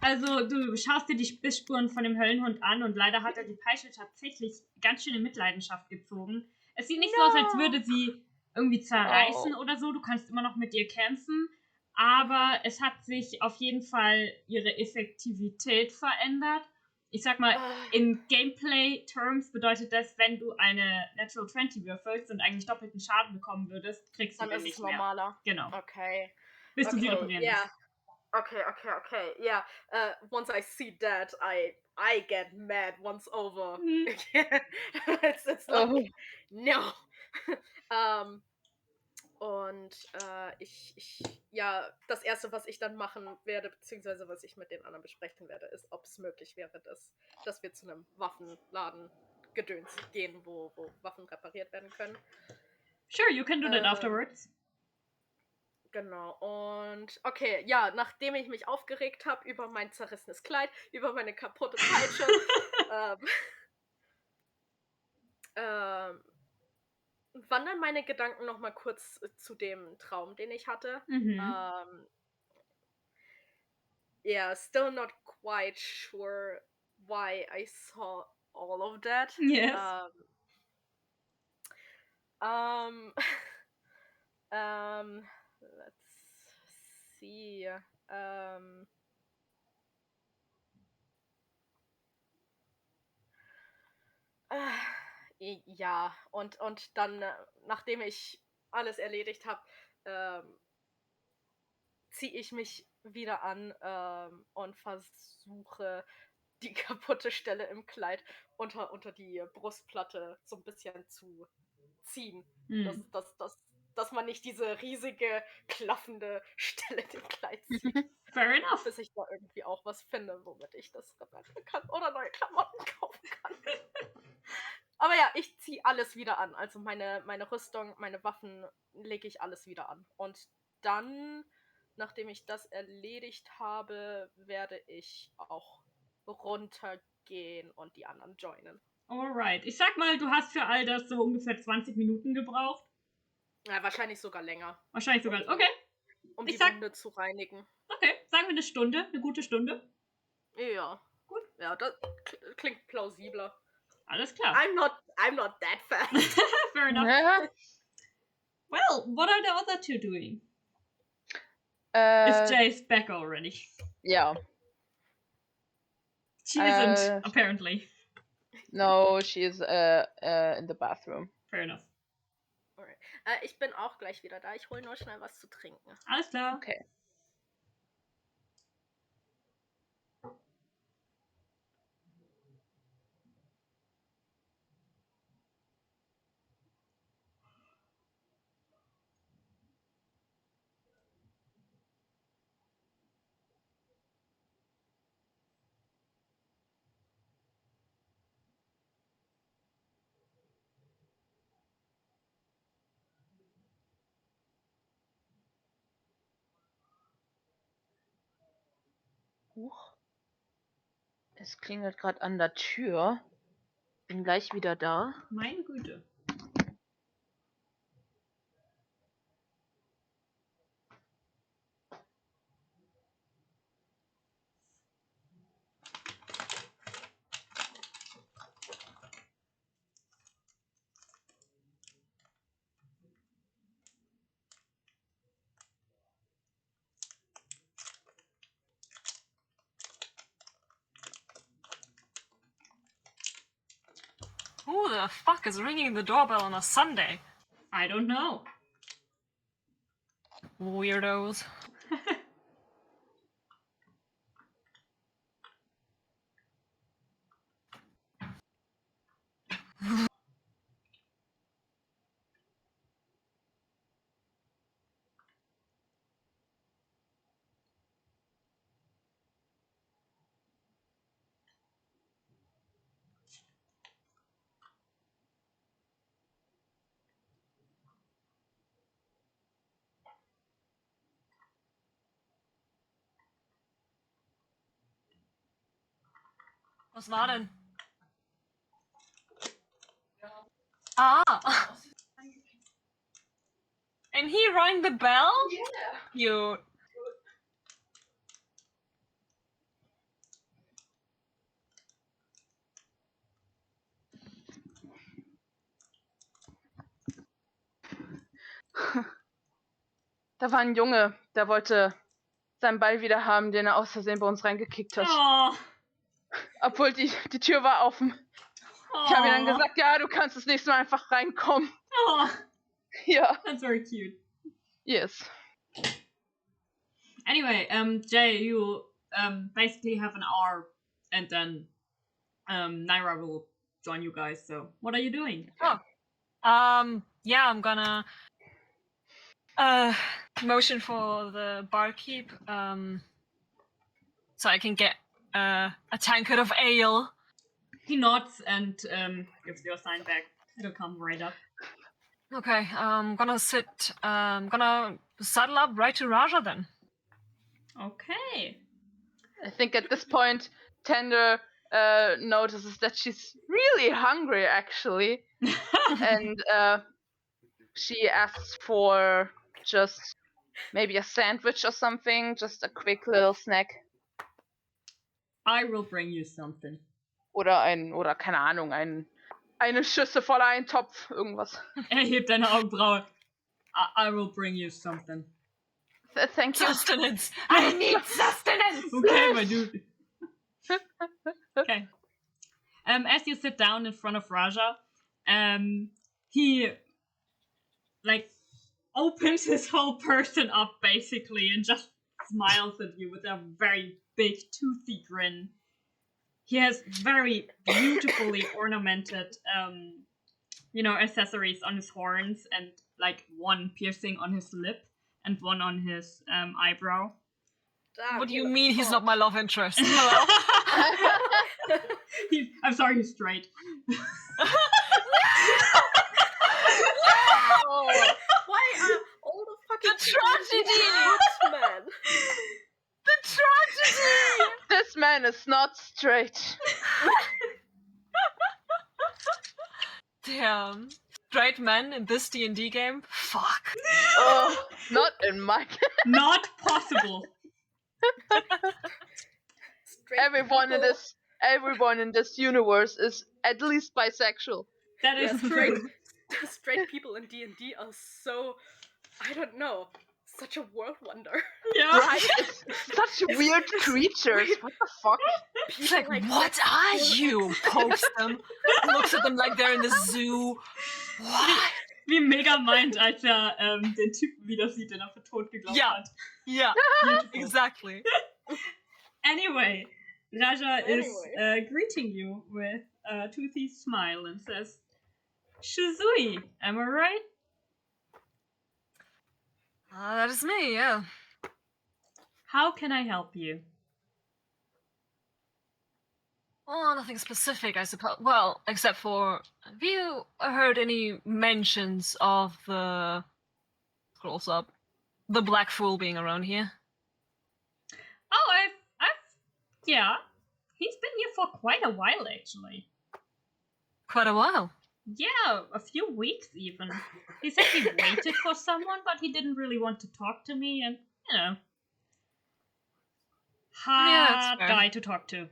Also, du schaust dir die Bissspuren von dem Höllenhund an und leider hat er die Peitsche tatsächlich ganz schön in Mitleidenschaft gezogen. Es sieht nicht so aus, als würde sie irgendwie zerreißen oder so. Du kannst immer noch mit ihr kämpfen. Aber es hat sich auf jeden Fall ihre Effektivität verändert. Ich sag mal, in Gameplay-Terms bedeutet das, wenn du eine Natural 20 würfelst und eigentlich doppelten Schaden bekommen würdest, kriegst du den nicht mehr. Dann ist es normaler. Genau. Okay. Bis du sie reparieren musst. Okay. Yeah. Once I see that, I get mad once over. It's like, no. Und das erste, was ich dann machen werde, beziehungsweise was ich mit den anderen besprechen werde, ist, ob es möglich wäre, dass wir zu einem Waffenladen Gedöns gehen, wo Waffen repariert werden können. Sure, you can do that afterwards. Genau, und okay, ja, nachdem ich mich aufgeregt habe über mein zerrissenes Kleid, über meine kaputte Peitsche, wandern meine Gedanken nochmal kurz zu dem Traum, den ich hatte. Still not quite sure why I saw all of that. Yes. Let's see. Ja, und dann, nachdem ich alles erledigt habe, ziehe ich mich wieder an und versuche, die kaputte Stelle im Kleid unter die Brustplatte so ein bisschen zu ziehen. Dass man nicht diese riesige, klaffende Stelle im Kleid sieht. Fair enough. Bis ich da irgendwie auch was finde, womit ich das reparieren kann oder neue Klamotten kaufen kann. Aber ja, ich ziehe alles wieder an. Also meine Rüstung, meine Waffen lege ich alles wieder an. Und dann, nachdem ich das erledigt habe, werde ich auch runtergehen und die anderen joinen. Alright. Ich sag mal, du hast für all das so ungefähr 20 Minuten gebraucht. Ja, wahrscheinlich sogar länger. Okay. Um die Wunde zu reinigen. Okay, sagen wir eine Stunde, eine gute Stunde. Ja. Gut. Ja, das klingt plausibler. Alles klar. I'm not that fast. Fair enough. Well, what are the other two doing? Is Jace back already? Yeah. She isn't, apparently. No, she's in the bathroom. Fair enough. Alright. Ich bin auch gleich wieder da. Ich hole nur schnell was zu trinken. Alles klar. Okay. Huch. Es klingelt gerade an der Tür. Bin gleich wieder da. Meine Güte. Who the fuck is ringing the doorbell on a Sunday? I don't know. Weirdos. Was war denn? Ah! And he rang the bell? Yeah. Cute. Da war ein Junge, der wollte seinen Ball wieder haben, den er aus Versehen bei uns reingekickt hat. Oh. Obwohl die Tür war offen. Ich habe ihm dann gesagt, ja, du kannst das nächste Mal einfach reinkommen. Oh. Ja. That's very cute. Yes. Anyway, Jay, you basically have an hour, and then Naira will join you guys. So, what are you doing? Oh. Yeah, I'm gonna motion for the barkeep, so I can get a tankard of ale. He nods and gives you a sign back. It'll come right up. Okay, I'm gonna gonna saddle up right to Raja then. Okay. I think at this point, Tender notices that she's really hungry, actually. And she asks for just maybe a sandwich or something, just a quick little snack. I will bring you something. Oder keine Ahnung, eine Schüssel voller Eintopf, irgendwas. Hebt deine Augenbraue. I will bring you something. Thank you. Sustenance! I need sustenance! Okay, my dude. Okay. As you sit down in front of Raja, he opens his whole person up basically and just smiles at you with a very big toothy grin. He has very beautifully ornamented accessories on his horns and one piercing on his lip and one on his eyebrow. Damn, what do you mean he's not my love interest? Hello? I'm sorry, he's straight. Why are all the fucking tragedy, man? The tragedy! This man is not straight. Damn. Straight men in this D&D game? Fuck. Oh, not in my game. Not possible. Everyone in this universe is at least bisexual. That is true. Straight people in D&D are so, I don't know, such a world wonder. Yeah. Right? It's such weird creatures. What the fuck? It's like, what are you? Pokes them, looks at them like they're in the zoo. What? Wie mega meint, als den Typen wieder sieht, den für tot geglaubt hat. Yeah, exactly. Anyway, Raja is greeting you with a toothy smile and says, Shizui, am I right? That is me, yeah. How can I help you? Well, nothing specific, I suppose. Well, except for, have you heard any mentions of the... Scrolls up. The Black Fool being around here? Oh, yeah. He's been here for quite a while, actually. Quite a while. Yeah, a few weeks even. He said he waited for someone, but he didn't really want to talk to me, and, hard guy to talk to.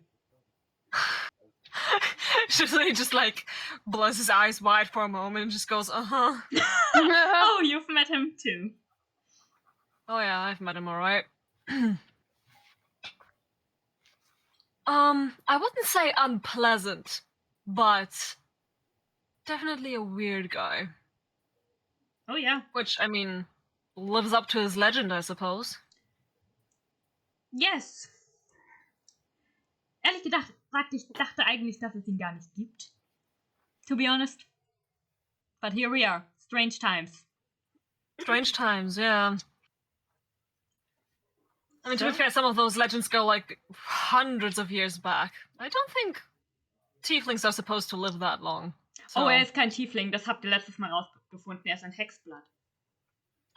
He just blows his eyes wide for a moment and just goes, uh-huh. Oh, you've met him too. Oh yeah, I've met him alright. I wouldn't say unpleasant, but definitely a weird guy. Oh yeah. Which, I mean, lives up to his legend, I suppose. Yes. Ehrlich gedacht, ich dachte eigentlich, dass es ihn gar nicht gibt. To be honest. But here we are. Strange times. Strange times, yeah. I mean, to be fair, some of those legends go, hundreds of years back. I don't think Tieflings are supposed to live that long. So. Oh, ist kein Tiefling. Das habt ihr letztes Mal rausgefunden. Ist ein Hexblatt.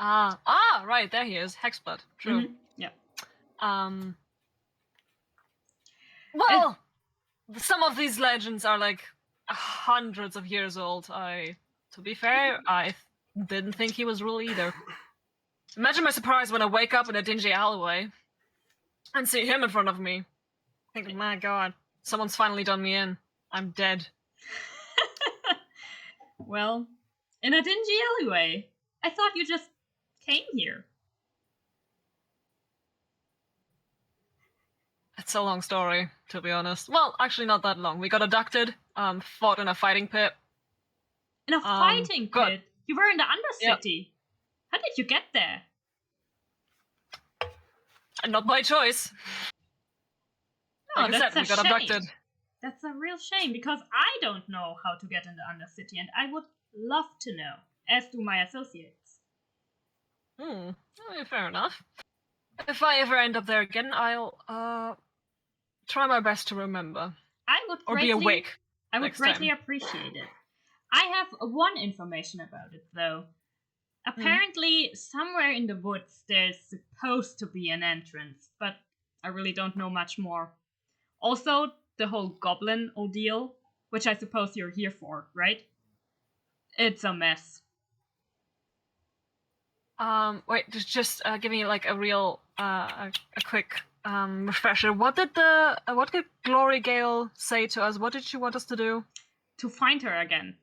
Right, there he is. Hexblood. True. Yeah. Well, some of these legends are like hundreds of years old. To be fair, I didn't think he was real either. Imagine my surprise when I wake up in a dingy alleyway and see him in front of me. Think, my god, someone's finally done me in. I'm dead. Well, in a dingy alleyway. I thought you just came here. It's a long story, to be honest. Well, actually not that long. We got abducted, fought in a fighting pit. In a fighting good. pit? You were in the Undercity. Yep. How did you get there? Not by choice. Oh, like I said, we got abducted. That's a real shame, because I don't know how to get in the Undercity, and I would love to know, as do my associates. Fair enough. If I ever end up there again, I'll try my best to remember. Or be awake. I would greatly appreciate it. I have one information about it, though. Apparently, somewhere in the woods, there's supposed to be an entrance, but I really don't know much more. Also, the whole goblin ordeal, which I suppose you're here for, right? It's a mess. Wait, just give me like a real, a quick refresher. What did Glory Gale say to us? What did she want us to do? To find her again.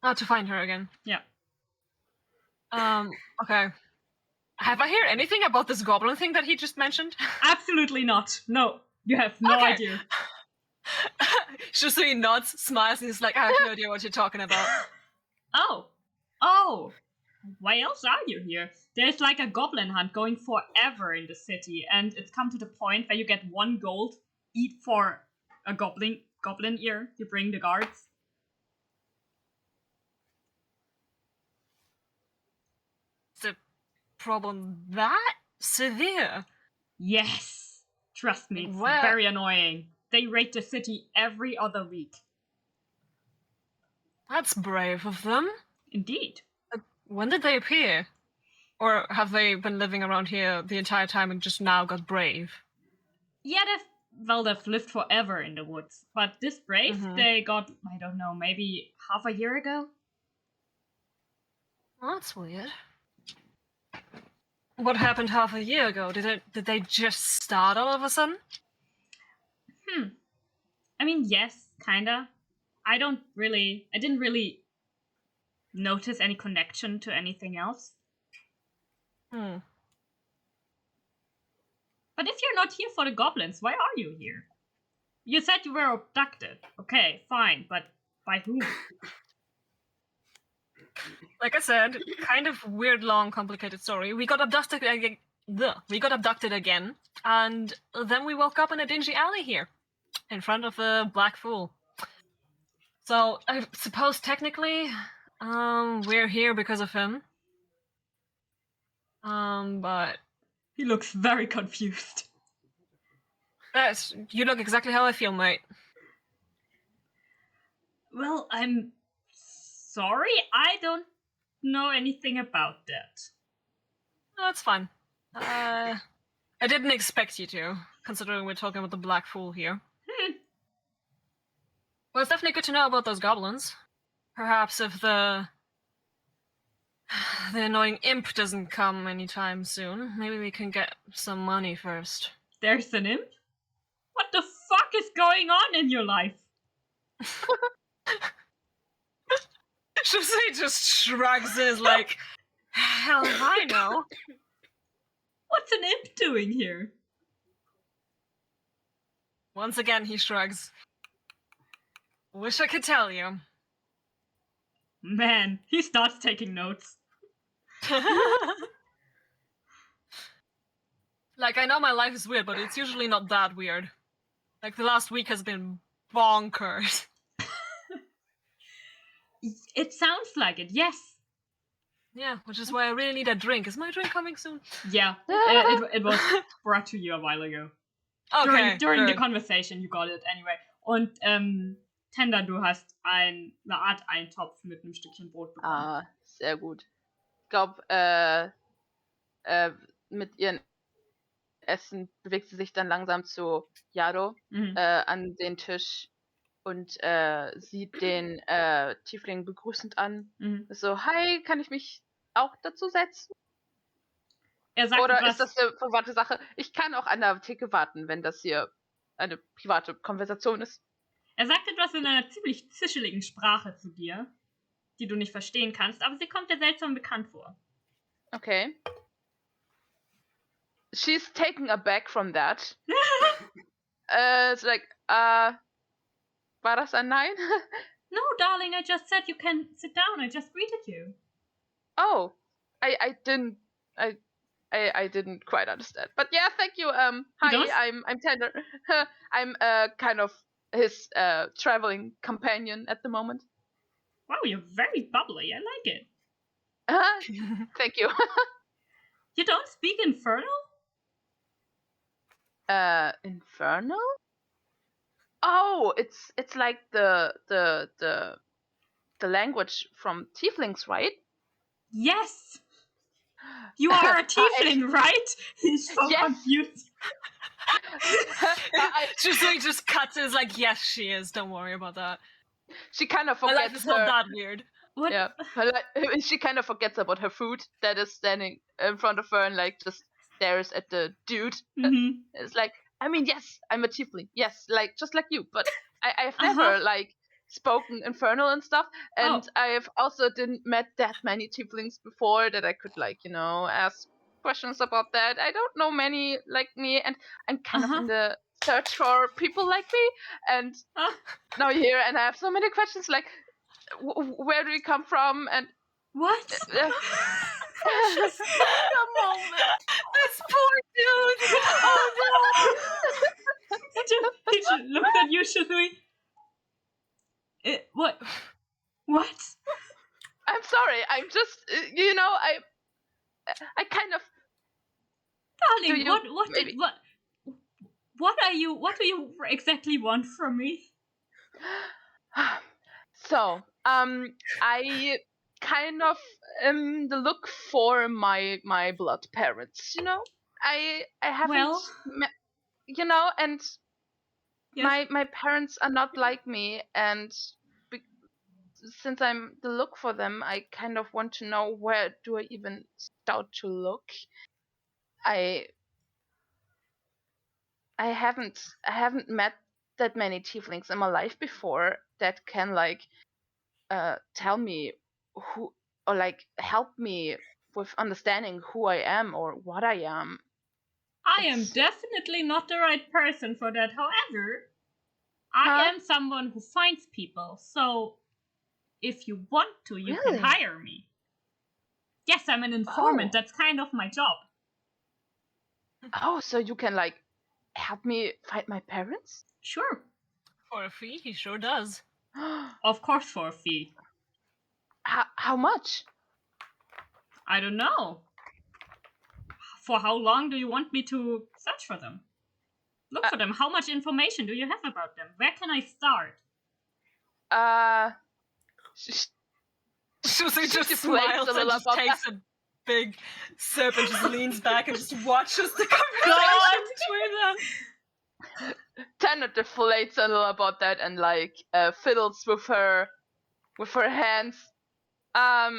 Oh, to find her again. Yeah. Okay. Have I heard anything about this goblin thing that he just mentioned? Absolutely not. No, you have no idea. Shusui nods, smiles, and he's like, I have no idea what you're talking about. Oh. Why else are you here? There's like a goblin hunt going forever in the city, and it's come to the point where you get 1 gold each for a goblin ear. You bring the guards. The problem that severe? Yes. Trust me, it's very annoying. They raid the city every other week. That's brave of them. Indeed. When did they appear? Or have they been living around here the entire time and just now got brave? Yeah, they've lived forever in the woods. But this brave, they got, I don't know, maybe half a year ago? Well, that's weird. What happened half a year ago? Did they just start all of a sudden? I mean, yes, kinda. I didn't really notice any connection to anything else. Hmm. But if you're not here for the goblins, why are you here? You said you were abducted. Okay, fine, but by whom? Like I said, kind of weird, long, complicated story. We got abducted again, and then we woke up in a dingy alley here, in front of a black fool. So I suppose technically, we're here because of him. But he looks very confused. You look exactly how I feel, mate. Well, I'm sorry, I don't know anything about that. No, that's fine. I didn't expect you to, considering we're talking about the Black Fool here. Well, it's definitely good to know about those goblins. Perhaps if the annoying imp doesn't come anytime soon, maybe we can get some money first. There's an imp? What the fuck is going on in your life? Jose just shrugs his like, hell if I know. What's an imp doing here? Once again, he shrugs. Wish I could tell you. Man, he starts taking notes. Like, I know my life is weird, but it's usually not that weird. Like, the last week has been bonkers. It sounds like it, yes. Yeah, which is why I really need a drink. Is my drink coming soon? Yeah, it was brought to you a while ago. Okay, during the conversation, you got it anyway. Und, Tender, du hast eine Art Eintopf mit einem Stückchen Brot bekommen. Ah, sehr gut. Ich glaube, mit ihren Essen bewegt sie sich dann langsam zu Yaro an den Tisch und sieht den Tiefling begrüßend an. So, hi, kann ich mich auch dazu setzen? Er sagt Oder etwas, ist das eine private Sache? Ich kann auch an der Theke warten, wenn das hier eine private Konversation ist. Er sagt etwas in einer ziemlich zischeligen Sprache zu dir, die du nicht verstehen kannst, aber sie kommt dir seltsam bekannt vor. Okay. She's taken aback from that. It's like, war das ein Nein? No, darling, I just said you can sit down. I just greeted you. Oh, I didn't quite understand. But yeah, thank you. Hi, I'm Tender. I'm kind of his traveling companion at the moment. Wow, you're very bubbly. I like it. Thank you. You don't speak Infernal? Infernal? Oh, it's like the language from Tieflings, right? Yes. You are a Tiefling, right? He's so Yes. confused. She just cuts it. Is like, yes, she is. Don't worry about that. She kind of My forgets life is not that weird. What? Yeah, she kind of forgets about her food that is standing in front of her and like just stares at the dude. It's like, I mean, yes, I'm a tiefling. Yes, like just like you, but I've never like spoken Infernal and stuff, and I've also didn't met that many tieflings before that I could like ask questions about that. I don't know many like me, and I'm kind of in the search for people like me, and now here, and I have so many questions like. Where do you come from? And what? Just a moment. This poor dude. Oh no. He just looked at you, Shisui. What? What? I'm sorry. I'm just, I kind of. Darling, what do you exactly want from me? So, I kind of am the look for my blood parents. I haven't, and my parents are not like me, and since I'm the look for them, I kind of want to know where do I even start to look. I haven't met that many tieflings in my life before that can like tell me who or like help me with understanding who I am or what I am. I am definitely not the right person for that. However, I am someone who finds people. So if you want to, you can hire me. Yes, I'm an informant. That's kind of my job. Oh, so you can like help me find my parents? Sure. For a fee, he sure does. Of course, for a fee. How much? I don't know. For how long do you want me to search for them? Look for them. How much information do you have about them? Where can I start? Susie just smiles and just takes a big sip and just leans back and just watches the conversation between them. Tanner deflates a little about that and like fiddles with her hands. I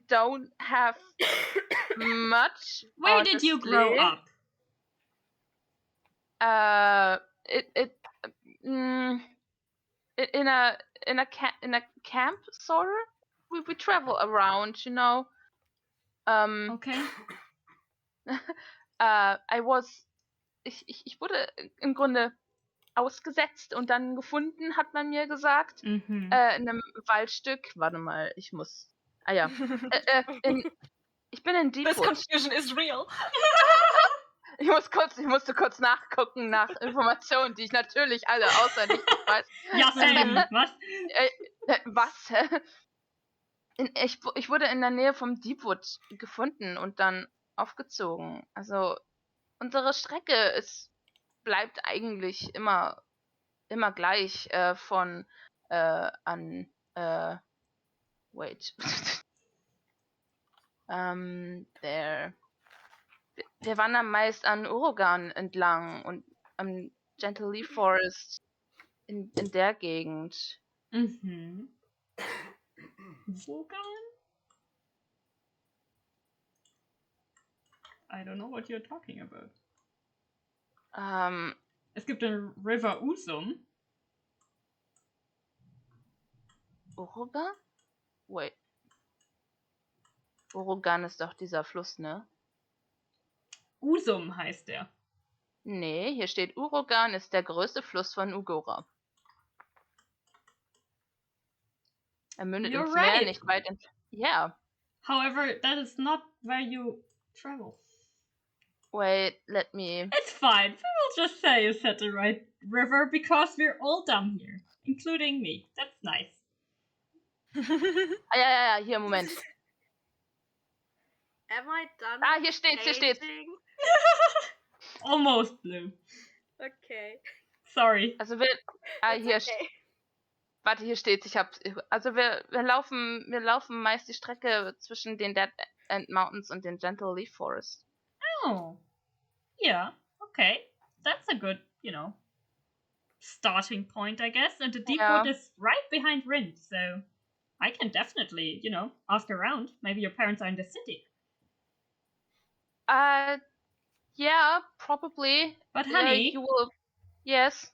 don't have much. Where honestly. did you grow up? In a camp sort of. We travel around, Okay. Ich wurde im Grunde ausgesetzt und dann gefunden, hat man mir gesagt, in einem Waldstück. Warte mal, ich muss. Ich bin in Deepwood. This confusion is real. Ich musste kurz nachgucken nach Informationen, die ich natürlich alle auswendig weiß. Ja, Sam, was? Was? Ich wurde in der Nähe vom Deepwood gefunden und dann aufgezogen. Also unsere Strecke bleibt eigentlich immer gleich von an wait. There. wir wandern meist an Urugan entlang und am Gentle Leaf Forest in der Gegend. Mhm. Urugan? I don't know what you're talking about. Es gibt den River Usum. Urugan? Wait. Urugan ist doch dieser Fluss, ne? Usum heißt der. Nee, hier steht Urugan ist der größte Fluss von Ugora. Er mündet You're ins Meer right. nicht weit entfernt. Yeah. However, that is not where you travel. Wait, let me... It's fine. We will just say you said the right river because we're all dumb here. Including me. That's nice. Ja, hier, Moment. Am I done? Hier steht's. Dating? Almost blue. Okay. Sorry. Also wir... hier... Okay. Warte, hier steht's. Wir laufen meist die Strecke zwischen den Dead End Mountains und den Gentle Leaf Forest. Oh. Yeah. Okay. That's a good, starting point, I guess. And the Deepwood is right behind Rin, so I can definitely, ask around. Maybe your parents are in the city. Yeah, probably. But honey, you will... Yes.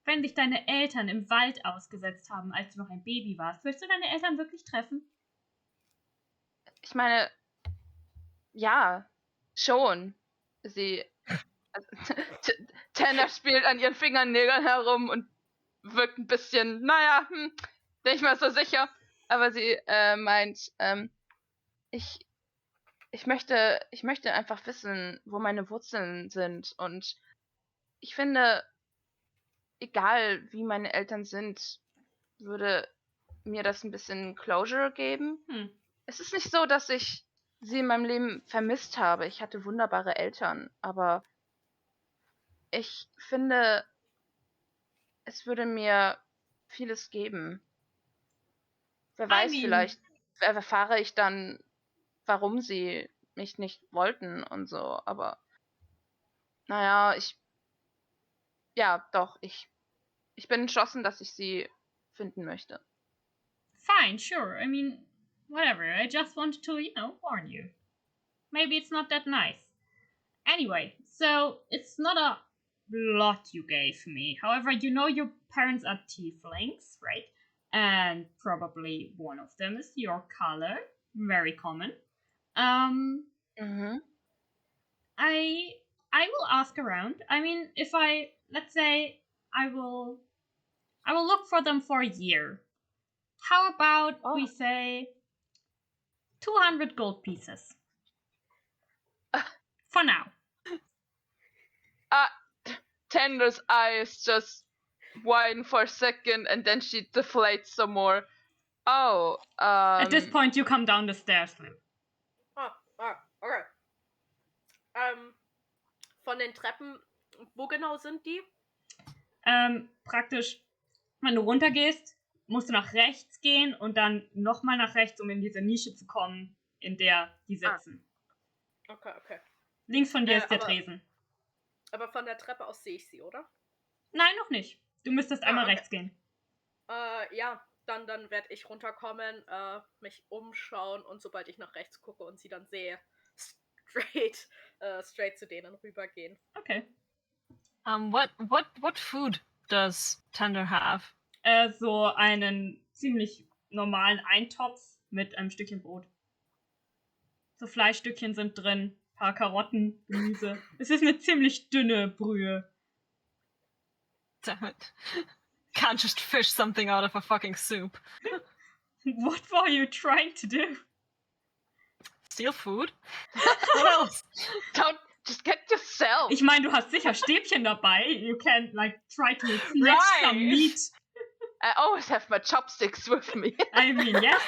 Wenn dich deine Eltern im Wald ausgesetzt haben, als du noch ein Baby warst, willst du deine Eltern wirklich treffen? Ich meine, ja, schon. Tanner spielt an ihren Fingernägeln herum und wirkt ein bisschen, nicht mal so sicher. Aber sie meint, ich möchte einfach wissen, wo meine Wurzeln sind. Und ich finde, egal wie meine Eltern sind, würde mir das ein bisschen Closure geben. Es ist nicht so, dass ich sie in meinem Leben vermisst habe. Ich hatte wunderbare Eltern, aber ich finde, es würde mir vieles geben. Wer weiß, vielleicht erfahre ich dann, warum sie mich nicht wollten und so, aber ich bin entschlossen, dass ich sie finden möchte. Fine, sure. I mean, whatever. I just wanted to, warn you. Maybe it's not that nice. Anyway, so it's not a lot you gave me. However, your parents are tieflings, right? And probably one of them is your color. Very common. Mhm. I will ask around. I mean, let's say I will look for them for a year. How about we say 200 gold pieces? For now. Tanner's eyes just widen for a second and then she deflates some more. At this point, you come down the stairs, Lou. Okay. Von den Treppen, wo genau sind die? Praktisch, wenn du runtergehst, musst du nach rechts gehen und dann nochmal nach rechts, um in diese Nische zu kommen, in der die sitzen. Okay. Links von dir ist der Tresen. Aber von der Treppe aus sehe ich sie, oder? Nein, noch nicht. Du müsstest einmal rechts gehen. Dann werde ich runterkommen, mich umschauen und sobald ich nach rechts gucke und sie dann sehe, straight zu denen rübergehen. Okay. What food does Tender have? So einen ziemlich normalen Eintopf mit einem Stückchen Brot. So Fleischstückchen sind drin, paar Karotten, Gemüse. Es ist eine ziemlich dünne Brühe. Damn it. Can't just fish something out of a fucking soup. What were you trying to do? Steal food? What else? Don't just get yourself. Ich meine, du hast sicher Stäbchen dabei. You can try to snatch some meat. I always have my chopsticks with me. I mean, yes.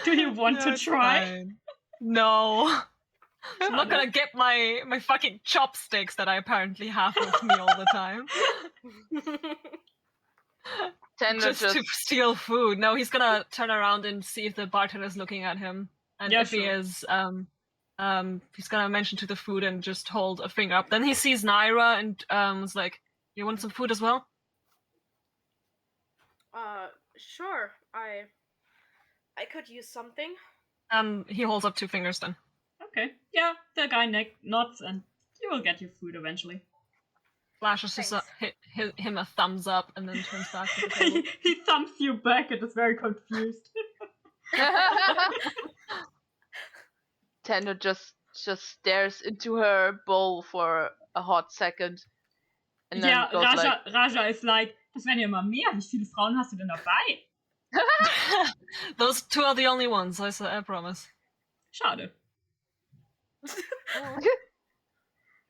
Do you want to try? Fine. No. I'm not gonna get my fucking chopsticks that I apparently have with me all the time. Just to steal food. No, he's gonna turn around and see if the bartender is looking at him. And Yeah, if he sure. is, he's gonna mention to the food and just hold a finger up. Then he sees Naira and is like, "You want some food as well?" Sure. I could use something. He holds up 2 fingers then. Okay. Yeah, the guy nods and you will get your food eventually. Flashes him a thumbs up and then turns back to the table. He thumbs you back and is very confused. Tender just stares into her bowl for a hot second. And then Ja, goes Raja ist like, das werden ja immer mehr. Wie viele Frauen hast du denn dabei? Those 2 are the only ones, I promise. Schade.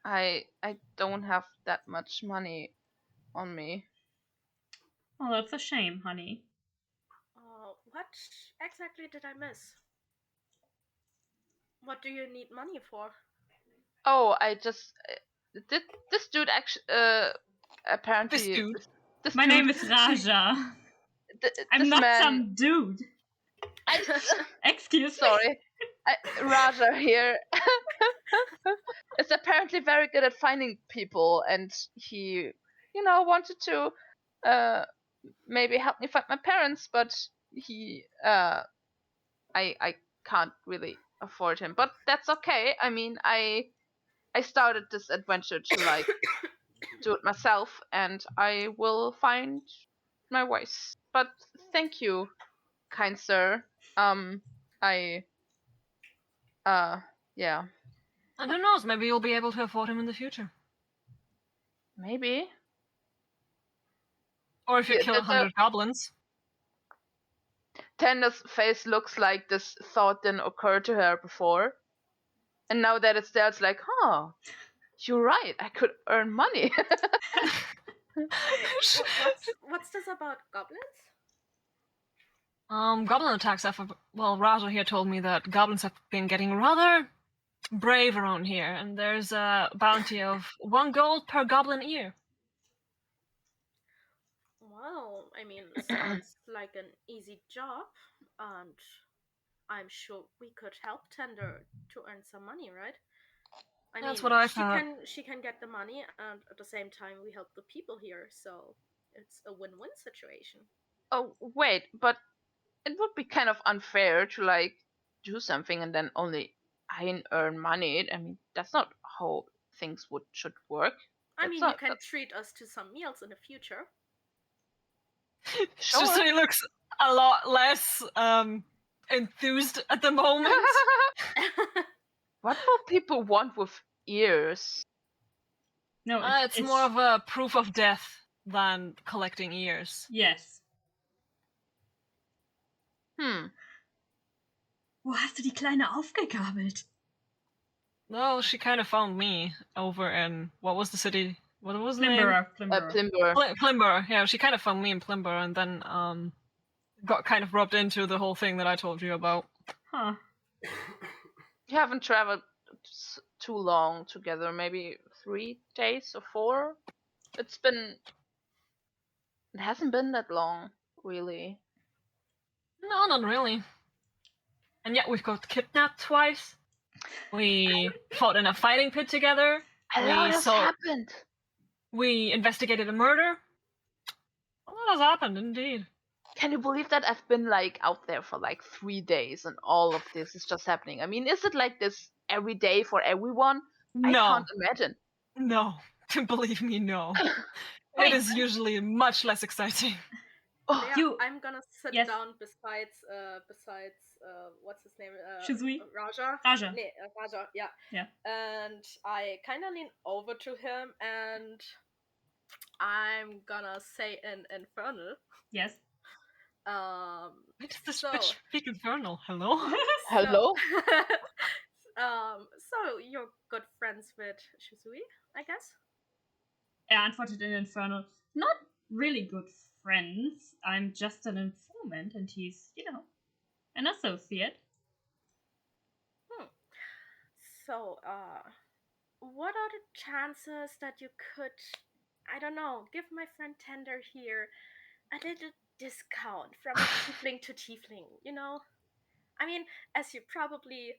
I don't have that much money on me. Oh, that's a shame, honey. What exactly did I miss? What do you need money for? Oh, I just did this dude actually apparently This dude. This My dude, name is Raja. I'm this not man, some dude. Excuse me. sorry, Raja here is apparently very good at finding people, and he, wanted to maybe help me find my parents, but he I can't really afford him, but that's okay. I mean, I started this adventure to like do it myself, and I will find my ways. But thank you, kind sir. Yeah, And who knows, maybe you'll be able to afford him in the future. maybe. Or if you Yeah, kill 100 goblins. Tender's face looks like this thought didn't occur to her before. And now that it's there, it's like, you're right, I could earn money. What's this about goblins? Goblin attacks Raja here told me that goblins have been getting rather brave around here, and there's a bounty of 1 gold per goblin ear. Well, I mean, sounds like an easy job, and I'm sure we could help Tender to earn some money, right? That's what I she thought. she can get the money, and at the same time we help the people here, so it's a win-win situation. Oh, wait, but it would be kind of unfair to like do something and then only I earn money. I mean, that's not how things should work. I mean, you can treat us to some meals in the future. Sure. So he looks a lot less enthused at the moment. What will people want with ears? No, it's more of a proof of death than collecting ears. Yes. Wo hast du die Kleine aufgegabelt? No, she kind of found me over in, what was the city? What was the name? Plimbor. Plimbor. Yeah, she kind of found me in Plimbor and then got kind of rubbed into the whole thing that I told you about. Huh. You haven't traveled too long together, maybe 3 days or 4? It hasn't been that long, really. No, not really. And yet we've got kidnapped twice. We fought in a fighting pit together. A lot has happened. We investigated a murder. A lot has happened, indeed. Can you believe that I've been like out there for like 3 days and all of this is just happening? I mean, is it like this every day for everyone? No. I can't imagine. No. Believe me, no. It is usually much less exciting. Yeah, I'm gonna sit down besides what's his name? Shizui? Raja. Raja. Raja, yeah. Yeah. And I kind of lean over to him and I'm gonna say in Infernal. Yes. Why does this bitch speak Infernal? Hello? Hello? So you're good friends with Shizui, I guess? Antwortet in Infernal. Not really good friends. I'm just an informant and he's, an associate. So, what are the chances that you could, I don't know, give my friend Tender here a little discount from tiefling to tiefling, I mean, as you probably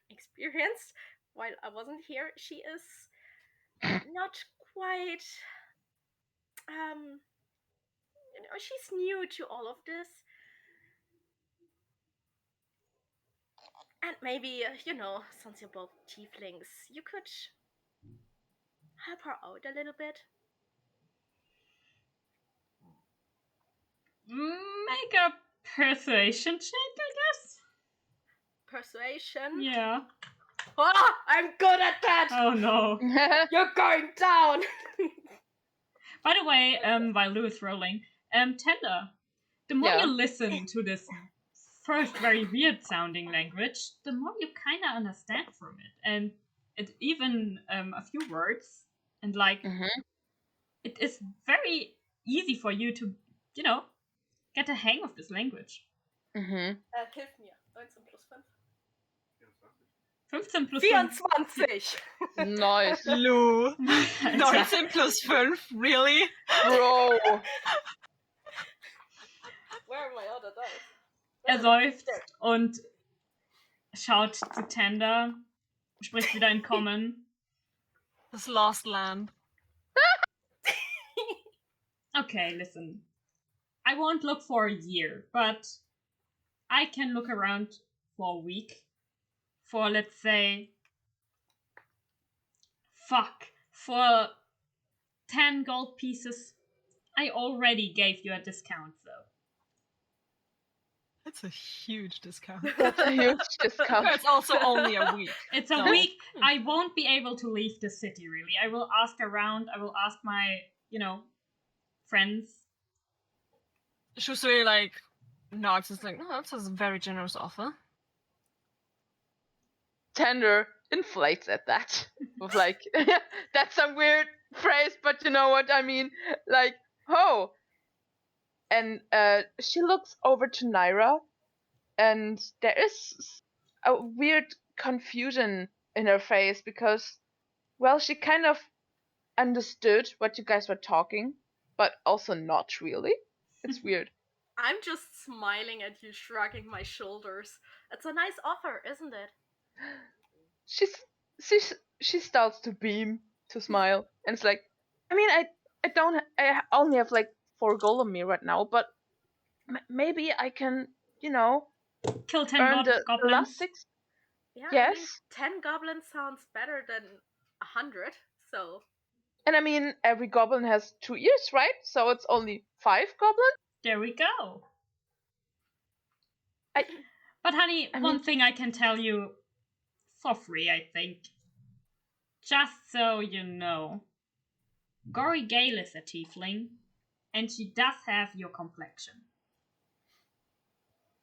experienced while I wasn't here, she is not quite, she's new to all of this. And maybe, since you're both tieflings, you could help her out a little bit. Make a persuasion check, I guess. Persuasion? Yeah. Oh, I'm good at that! Oh no. You're going down! By the way, while Lou is rolling, Tender, the more you listen to this first very weird sounding language, the more you kind of understand from it. And it even a few words, and it is very easy for you to, get a hang of this language. Hilf mir. 19 plus 5. 15 plus 24! Nice. Lou. 19 plus 5, really? Bro. Where are my other dice? Er seufzt und schaut zu Tender, spricht wieder in Common. This lost land. Okay, listen. I won't look for a year, but I can look around for a week. For, let's say, for 10 gold pieces. I already gave you a discount, though. That's a huge discount. That's a huge discount. It's also only a week. It's a week. I won't be able to leave the city, really. I will ask around. I will ask my, friends. Shusui, nods. It's like, no, that's a very generous offer. Tender inflates at that. With that's some weird phrase, but you know what I mean. Oh. And she looks over to Naira, and there is a weird confusion in her face because, well, she kind of understood what you guys were talking, but also not really. It's weird. I'm just smiling at you, shrugging my shoulders. It's a nice offer, isn't it? She starts to beam, to smile, and it's like, I mean, I only have 4 gold on me right now, but maybe I can, kill 10 earn the goblins. last 6. Yeah, Yes. 10 goblins sounds better than 100, so. And I mean, every goblin has 2 ears, right? So it's only 5 goblins. There we go. But honey, one thing I can tell you for free, I think. Just so you know. Gory Gale is a tiefling, and she does have your complexion.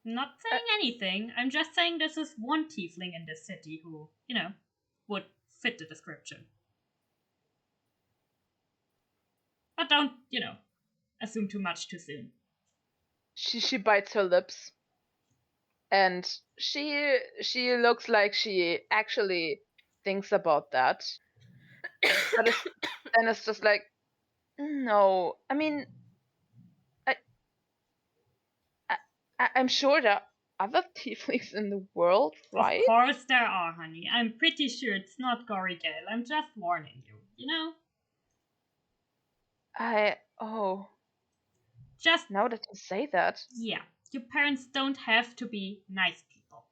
Not saying anything, I'm just saying this is one tiefling in this city who, would fit the description. But don't, assume too much too soon. She bites her lips, and she looks like she actually thinks about that. But then it's just like, no. I mean, I'm sure there are other tieflings in the world, right? Of course there are, honey. I'm pretty sure it's not Gory Gale. I'm just warning you, Just now that you say that. Yeah, your parents don't have to be nice people.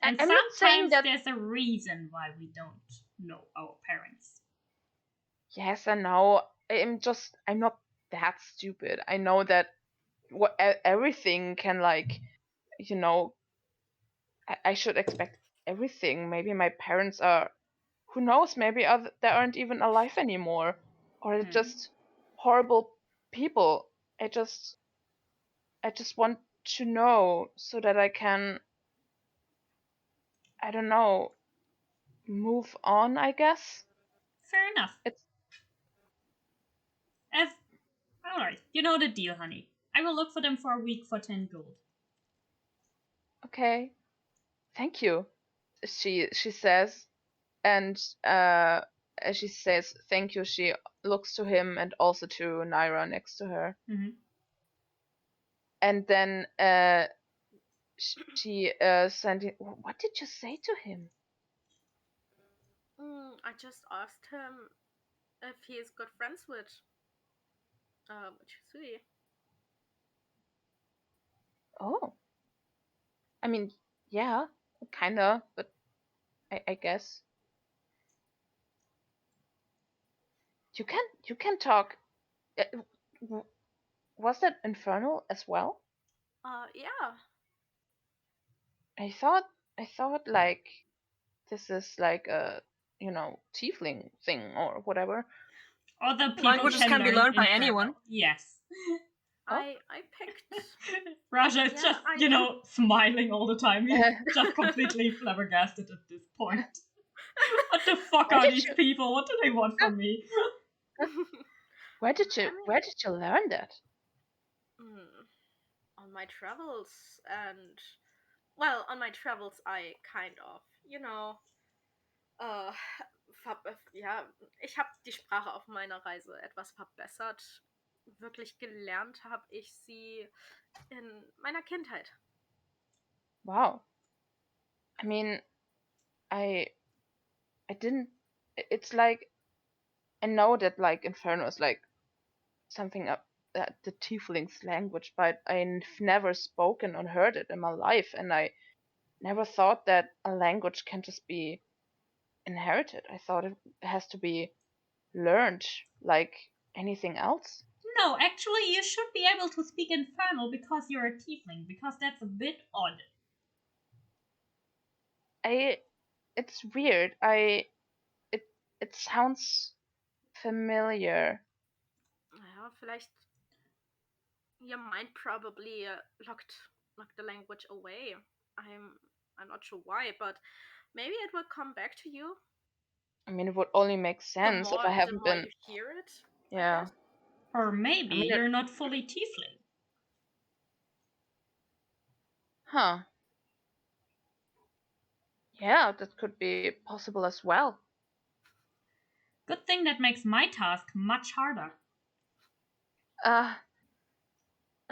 And I'm not saying that there's a reason why we don't know our parents. Yes, I know. I'm not that stupid. I know that everything can I should expect everything. Maybe my parents are, who knows, maybe they aren't even alive anymore, or they're just horrible people. I just want to know so that I can, I don't know, move on, I guess. Fair enough. Alright, you know the deal, honey. I will look for them for a week for 10 gold. Okay. Thank you, she says, and as she says thank you, she looks to him and also to Naira next to her. Mm-hmm. And then she sent it. What did you say to him? I just asked him if he is good friends with Chisui. Oh, I mean, yeah, kinda, but I guess you can talk. W- Was that infernal as well? Yeah. I thought like this is like a tiefling thing or whatever. Other people Languages can can be learn learned by Infernal. anyone. Yes. Oh. I picked. Raja is Yeah, just, I- smiling all the time. He's just completely flabbergasted at this point. What the fuck Where are did these you- people? What do they want from me? Where did I mean- you learn that? On my travels and on my travels I kind of, äh, ja, ich habe die Sprache auf meiner Reise etwas verbessert. Wirklich gelernt habe ich sie in meiner Kindheit. Wow. I mean, I didn't. It's like I know that like Inferno is like something up the Tiefling's language, but I've never spoken or heard it in my life, and I never thought that a language can just be inherited. I thought it has to be learned like anything else. No, actually, you should be able to speak Infernal because you're a tiefling, because that's a bit odd. It's weird. It sounds familiar. Ja, vielleicht your mind probably locked the language away. I'm not sure why, but maybe it will come back to you. I mean, it would only make sense if I the haven't more been. you hear it. I Yeah. guess. Or maybe I mean, you're not fully tiefling. Huh. Yeah, that could be possible as well. Good thing that makes my task much harder.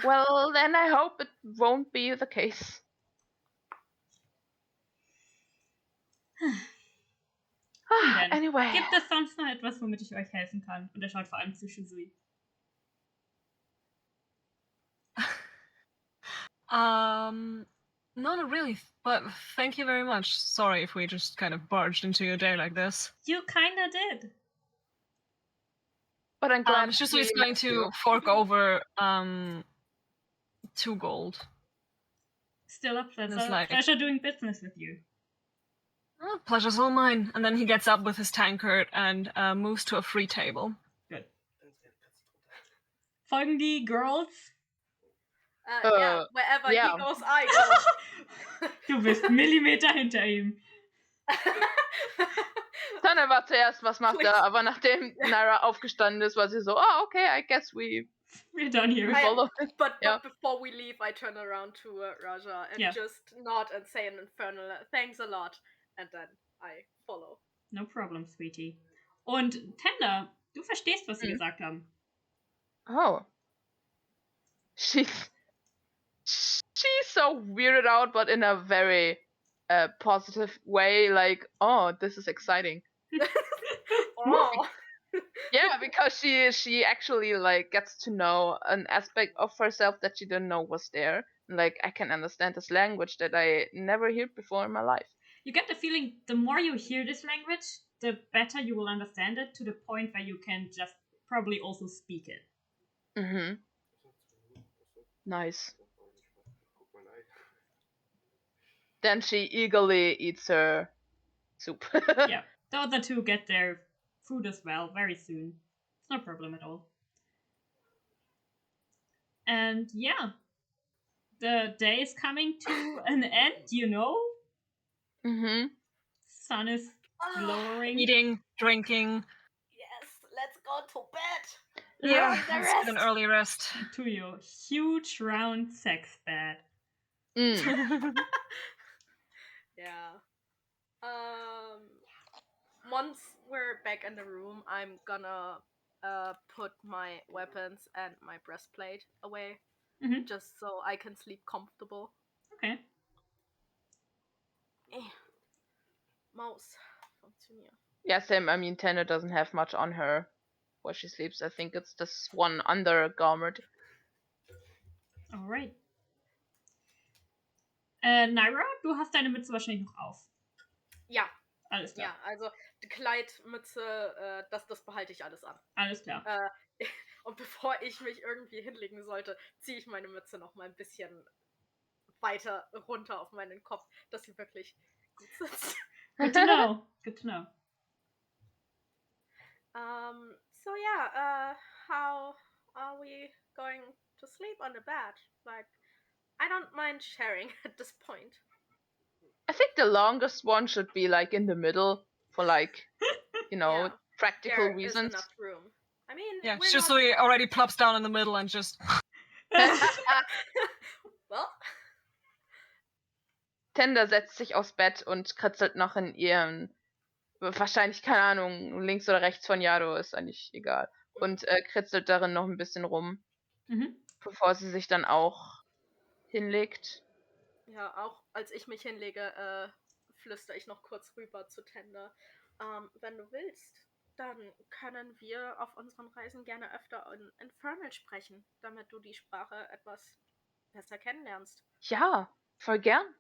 Well, then I hope it won't be the case. Denn, Anyway. gibt es sonst noch etwas, womit ich euch helfen kann? Und er schaut vor allem zu Shizui. No, not really. But thank you very much. Sorry if we just kind of barged into your day like this. You kinda did. But I'm glad Shizui we is going met to you. fork over 2 gold. Still a pleasure, It's like- pleasure doing business with you. Oh, pleasure's all mine. And then he gets up with his tankard and moves to a free table. Good. Folgen die Girls? Yeah, wherever yeah. he goes, I go. Du bist Millimeter hinter ihm. Tanne war zuerst, was macht er? Aber nachdem Naira aufgestanden ist, war sie so, oh, okay, I guess We're done here. follow. But Yeah. before we leave, I turn around to Raja and Yeah. just nod and say an infernal thanks a lot, and then I follow. No problem, sweetie. Und Tender, du verstehst, was sie gesagt haben. Oh. She's so weirded out, but in a very positive way, like, oh, this is exciting. Oh. Yeah, because she actually like gets to know an aspect of herself that she didn't know was there. Like, I can understand this language that I never heard before in my life. You get the feeling the more you hear this language, the better you will understand it, to the point where you can just probably also speak it. Mm-hmm. Nice. Then she eagerly eats her soup. Yeah, the other two get their food as well very soon. It's no problem at all. And yeah, the day is coming to an end, Mm-hmm. Sun is lowering. Eating, drinking. Yes, let's go to bed. Yeah, the let's get an rest. early rest. To your huge round sex bed. Mm. Yeah. Once we're back in the room, I'm gonna put my weapons and my breastplate away, Mhm. just so I can sleep comfortable. Okay. Maus funktionieren. Yeah, same. I mean, Tana doesn't have much on her where she sleeps. I think it's this one undergarment. Alright. Naira, du hast deine Mütze wahrscheinlich noch auf. Ja. Alles klar. Ja, also die Kleidmütze, das behalte ich alles an. Alles klar. Und bevor ich mich irgendwie hinlegen sollte, ziehe ich meine Mütze noch mal ein bisschen weiter runter auf meinen Kopf, dass sie wirklich gut sitzt. Good to know. Good to know. So yeah, how are we going to sleep on the bed? Like, I don't mind sharing at this point. I think the longest one should be like in the middle for like, Yeah, practical there reasons. is enough room. I mean, Yeah, we're not... Shisui already plops down in the middle and just... Well? Tender setzt sich aufs Bett und kritzelt noch in ihren, wahrscheinlich, keine Ahnung, links oder rechts von Yado, ist eigentlich egal. Und kritzelt darin noch ein bisschen rum, bevor sie sich dann auch hinlegt. Ja, auch als ich mich hinlege, flüstere ich noch kurz rüber zu Tender. Wenn du willst, dann können wir auf unseren Reisen gerne öfter in Infernal sprechen, damit du die Sprache etwas besser kennenlernst. Ja, voll gern.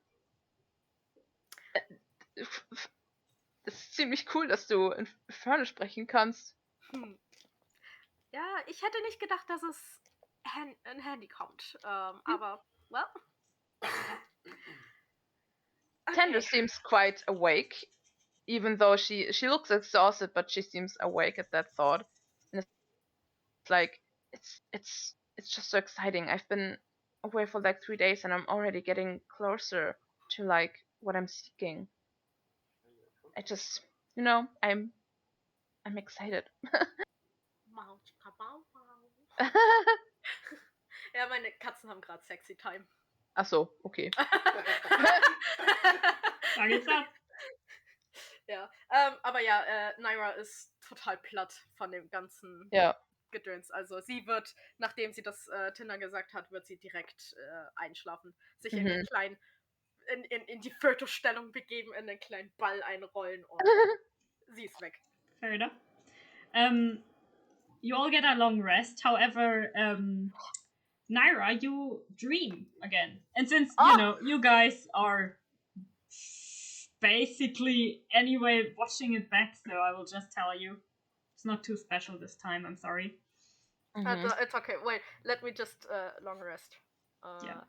Es ist ziemlich cool, dass du Infernal sprechen kannst. Ja, ich hätte nicht gedacht, dass es in Handy kommt. Aber, well. Okay. Tender seems quite awake, even though she looks exhausted, but she seems awake at that thought. And it's like, it's just so exciting. I've been away for like 3 days and I'm already getting closer to like what I'm seeking. I just, I'm excited. Ja, meine Katzen haben gerade sexy time. Ach so, okay. Da geht's ab. Ja, aber ja, Naira ist total platt von dem ganzen Gedöns. Also sie wird, nachdem sie das Tinder gesagt hat, wird sie direkt einschlafen. Sich in den kleinen, in die Fötusstellung begeben, in den kleinen Ball einrollen und sie ist weg. Fair enough. You all get a long rest. However, Naira, you dream again. And since, you guys are basically anyway watching it back, so I will just tell you. It's not too special this time, I'm sorry. It's okay. Wait, let me just long rest. Yeah.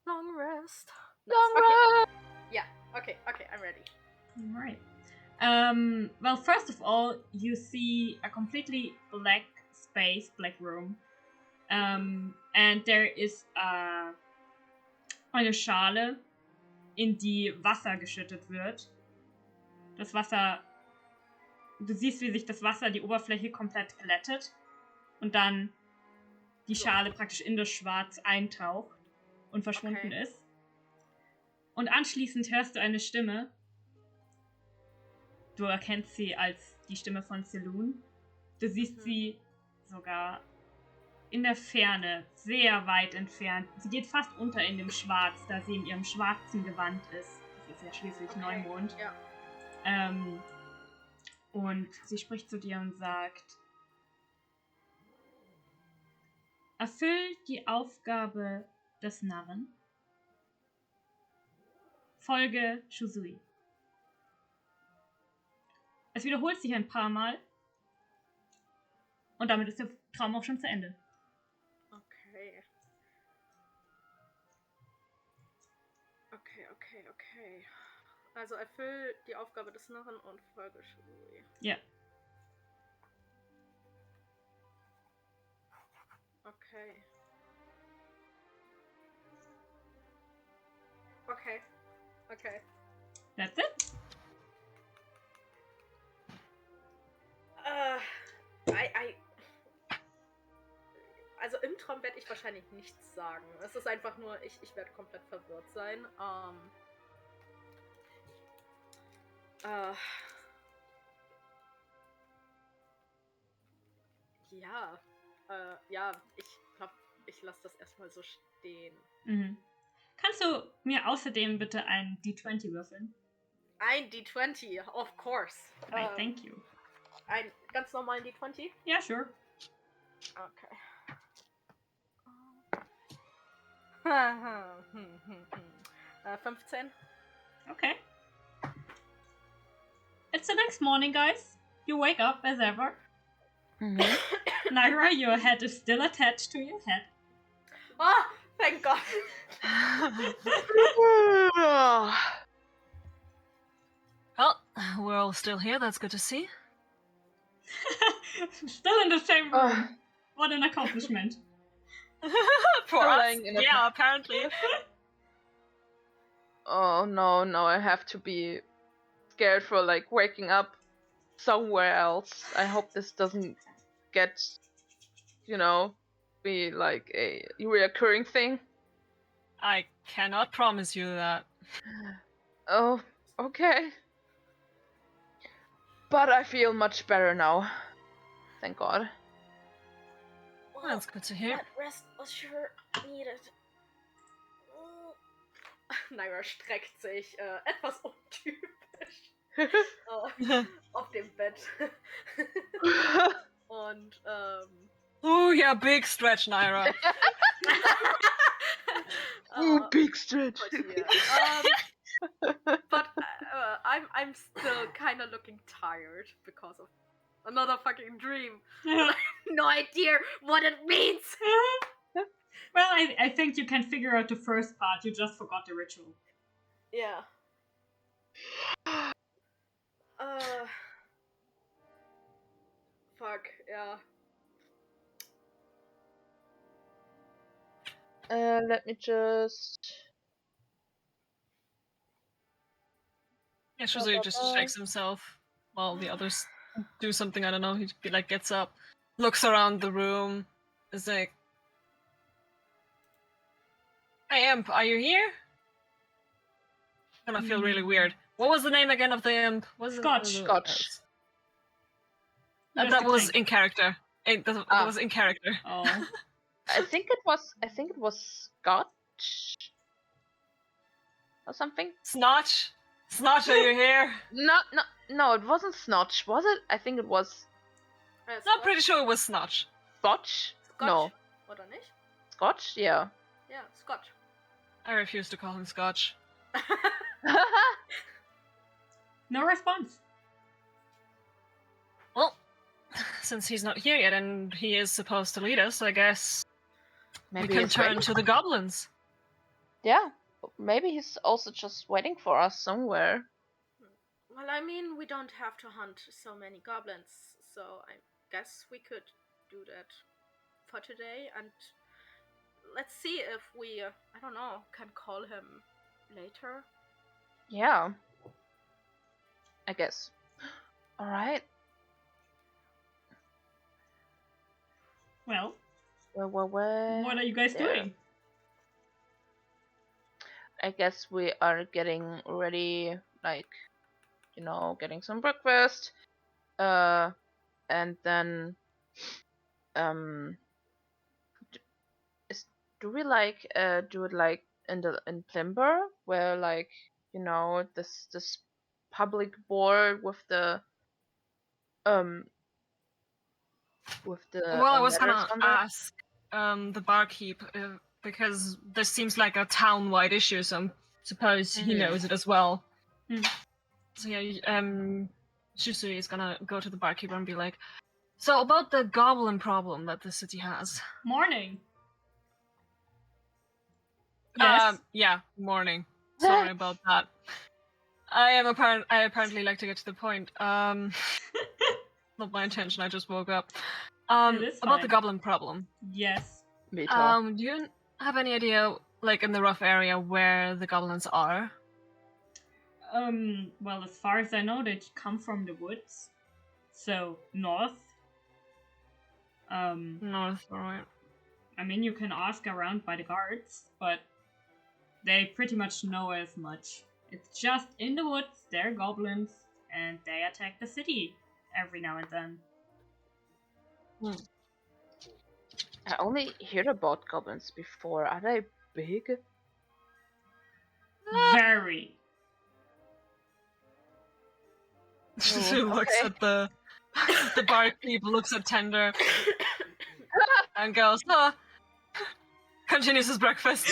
Long rest. Long rest! Yeah, okay, I'm ready. Alright. Well, first of all, you see a completely black space, black room. And there is eine Schale, in die Wasser geschüttet wird. Das Wasser, du siehst, wie sich das Wasser, die Oberfläche komplett glättet und dann die Schale praktisch in das Schwarz eintaucht und verschwunden ist. Und anschließend hörst du eine Stimme. Du erkennst sie als die Stimme von Saloon. Du siehst sie sogar in der Ferne, sehr weit entfernt. Sie geht fast unter in dem Schwarz, da sie in ihrem schwarzen Gewand ist. Das ist ja schließlich Neumond. Ja. Und sie spricht zu dir und sagt: Erfüll die Aufgabe des Narren. Folge Shusui. Es wiederholt sich ein paar Mal. Und damit ist der Traum auch schon zu Ende. Okay. Also erfüll die Aufgabe des Narren und folge Shusui. Ja. Okay. That's it? Also im Traum werde ich wahrscheinlich nichts sagen. Es ist einfach nur, ich werde komplett verwirrt sein. Ja, ich glaube, ich lasse das erstmal so stehen. mir außerdem bitte ein D20 würfeln. Ein D20, of course. Thank you. Ein ganz normalen D20? Ja, sure. Okay. 15. Okay. It's the next morning, guys. You wake up as ever. Naira, your head is still attached to your head. Oh, thank God. Well, we're all still here. That's good to see. Still in the same room. What an accomplishment. For us? Yeah, apparently. Oh no, I have to be scared for like waking up somewhere else. I hope this doesn't get, be like a reoccurring thing. I cannot promise you that. Oh, okay. But I feel much better now. Thank God. Well, That's good to hear. That rest was sure needed. Naira streckt sich etwas untypisch auf dem Bett. Und Oh yeah, big stretch, Naira. Big stretch. But I'm still kind of looking tired because of another fucking dream. I have no idea what it means. Well, I think you can figure out the first part. You just forgot the ritual. Yeah. Fuck, yeah. Let me just... Yeah, Shuzui just checks himself while the others do something. I don't know. He like gets up, looks around the room, is like, "Hey, Imp, are you here?" Gonna feel really weird. What was the name again of the imp? Scotch. That was in character. That was in character. Oh. I think it was Scotch or something. Snotch, are you here? No, it wasn't Snotch, was it? I think it was. No, I'm pretty sure it was Snotch. Scotch? No. Oder nicht? Scotch? Yeah. Yeah, Scotch. I refuse to call him Scotch. No response. Well, since he's not here yet and he is supposed to lead us, I guess Maybe we can he's turn waiting. to the goblins. Yeah. Maybe he's also just waiting for us somewhere. Well, I mean, we don't have to hunt so many goblins, so I guess we could do that for today, and let's see if we, I don't know, can call him later. Yeah. I guess. Alright. Well, Well. what are you guys doing? I guess we are getting ready, like, getting some breakfast. And then, do we like do it like in Plimber, where like this public board with the Well, I was letters gonna on there? ask the barkeep because this seems like a town-wide issue, so I suppose he knows it as well. So yeah, Shusui is gonna go to the barkeeper and be like, "So about the goblin problem that the city has." Morning. Yes. Yeah, morning. Sorry about that. I apparently like to get to the point. Not my intention. I just woke up. It is About fine. the goblin problem. Yes. Me too. Do you have any idea, like in the rough area, where the goblins are? Well, as far as I know, they come from the woods. So, north. North, alright. I mean, you can ask around by the guards, but they pretty much know as much. It's just in the woods, they're goblins, and they attack the city every now and then. I only heard about goblins before. Are they big? Very. She looks at the barkeep, looks at Tender, and goes, continues his breakfast.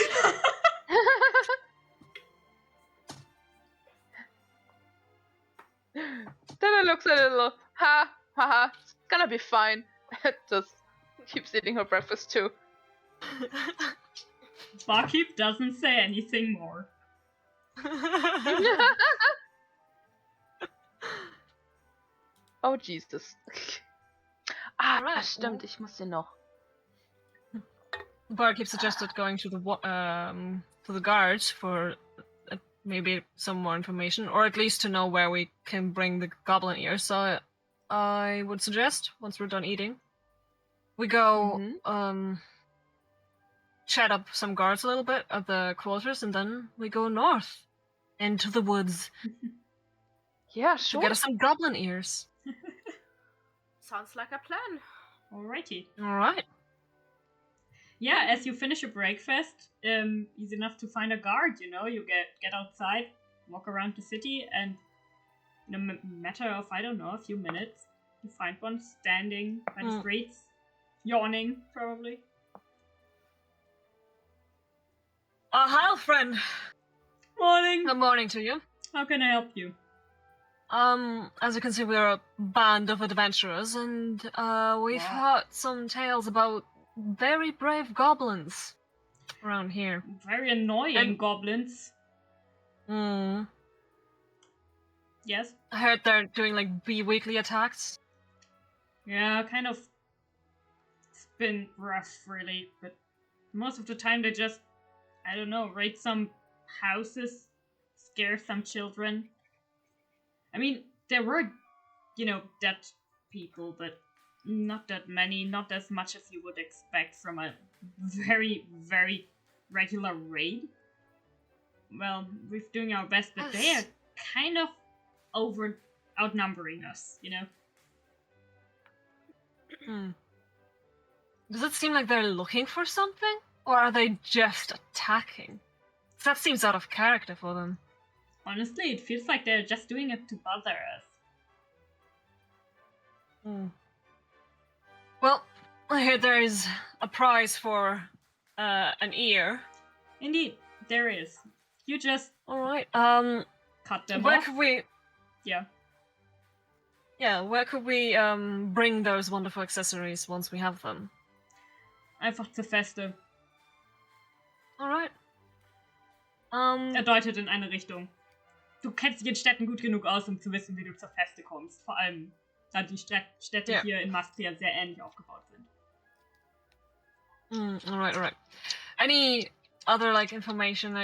Then looks a little, it's gonna be fine. Just keeps eating her breakfast too. Barkeep doesn't say anything more. Oh, Jesus. Alright. Stimmt, ich muss den noch. Barkeep suggested going to the guards for maybe some more information, or at least to know where we can bring the goblin ear. So I would suggest, once we're done eating, we go chat up some guards a little bit at the quarters, and then we go north into the woods. Yeah, To sure. get us some goblin ears. Sounds like a plan. Alrighty. Alright. Yeah, as you finish your breakfast, easy enough to find a guard, you get outside, walk around the city, and in a matter of, I don't know, a few minutes, you find one standing by the streets, yawning, probably. Hi, friend. Morning! Good morning to you. How can I help you? As you can see, we're a band of adventurers, and we've heard some tales about very brave goblins around here. Very annoying goblins. Yes? I heard they're doing like bi-weekly attacks. Yeah, kind of. It's been rough, really, but most of the time they just, I don't know, raid some houses, scare some children. I mean, there were, dead people, but not that many, not as much as you would expect from a very, very regular raid. Well, we're doing our best, but they are kind of outnumbering us, Does it seem like they're looking for something? Or are they just attacking? That seems out of character for them. Honestly, it feels like they're just doing it to bother us. Well, I heard there is a prize for an ear. Indeed, there is. You just Alright, cut them where off. could we... Yeah. Yeah, where could we bring those wonderful accessories once we have them? Einfach zur Feste. Alright. Deutet in eine Richtung. Du kennst dich in Städten gut genug aus, um zu wissen, wie du zur Feste kommst. Vor allem, da die Städte hier in Mastria sehr ähnlich aufgebaut sind. Alright. Any other, information,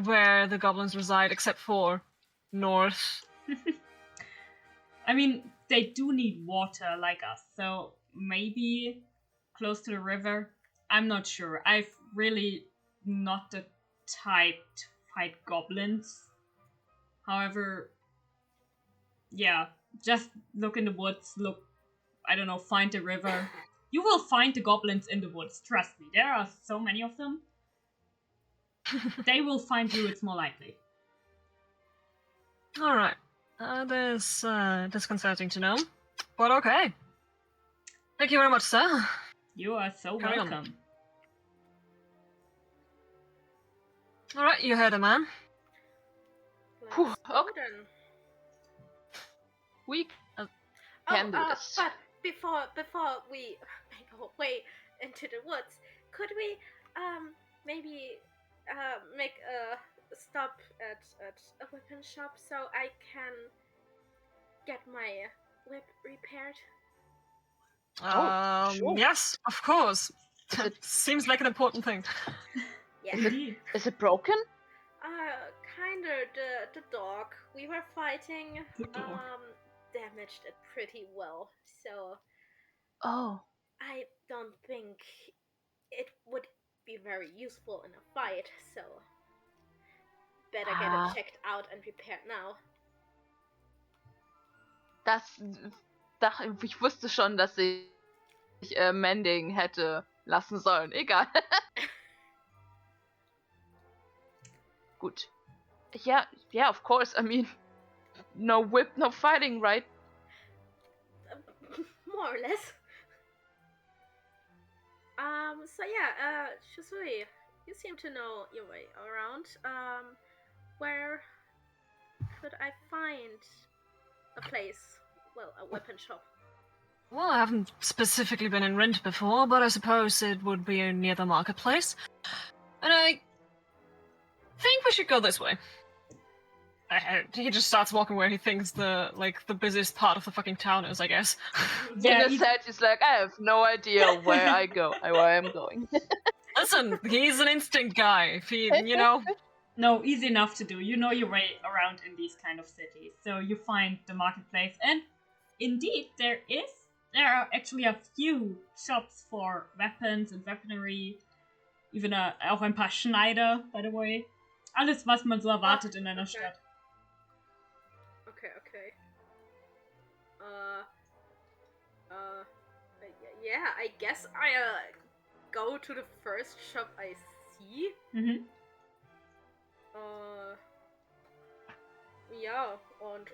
where the goblins reside, except for north? I mean, they do need water like us, so maybe close to the river. I'm not sure. I've really not the type to fight goblins. However, yeah, just look in the woods, find the river. You will find the goblins in the woods, trust me. There are so many of them. They will find you, it's more likely. Alright. That's disconcerting to know. But okay. Thank you very much, sir. You are so Carry on. welcome. Alright, you heard a man. Whew, Let's go okay. then. We can do this. But before we make our way into the woods, could we maybe make a stop at a weapon shop so I can get my whip repaired? Sure. Yes, of course. Seems like an important thing. Yeah. Is it broken? Kinda the dog we were fighting The dog. damaged it pretty well, so Oh. I don't think it would be very useful in a fight, so better get it checked out and repaired now. Ich wusste schon, dass ich Mending hätte lassen sollen. Egal. Gut. Yeah, of course. I mean, no whip, no fighting, right? More or less. So yeah, Shisui, you seem to know your way around. Where could I find a place? Well, a weapon shop. Well, I haven't specifically been in Rent before, but I suppose it would be near the marketplace. And I think we should go this way. He just starts walking where he thinks the busiest part of the fucking town is, I guess. In his head, he's like, I have no idea where I go, where I'm going. Listen, he's an instinct guy. If he, you know. No, easy enough to do. You know your way around in these kind of cities. So you find the marketplace. And indeed, there are actually a few shops for weapons and weaponry. Even auch ein paar Schneider, by the way. Alles, was man so erwartet in einer Stadt. Okay. Yeah, I guess I go to the first shop I see. Mhm. Ja, und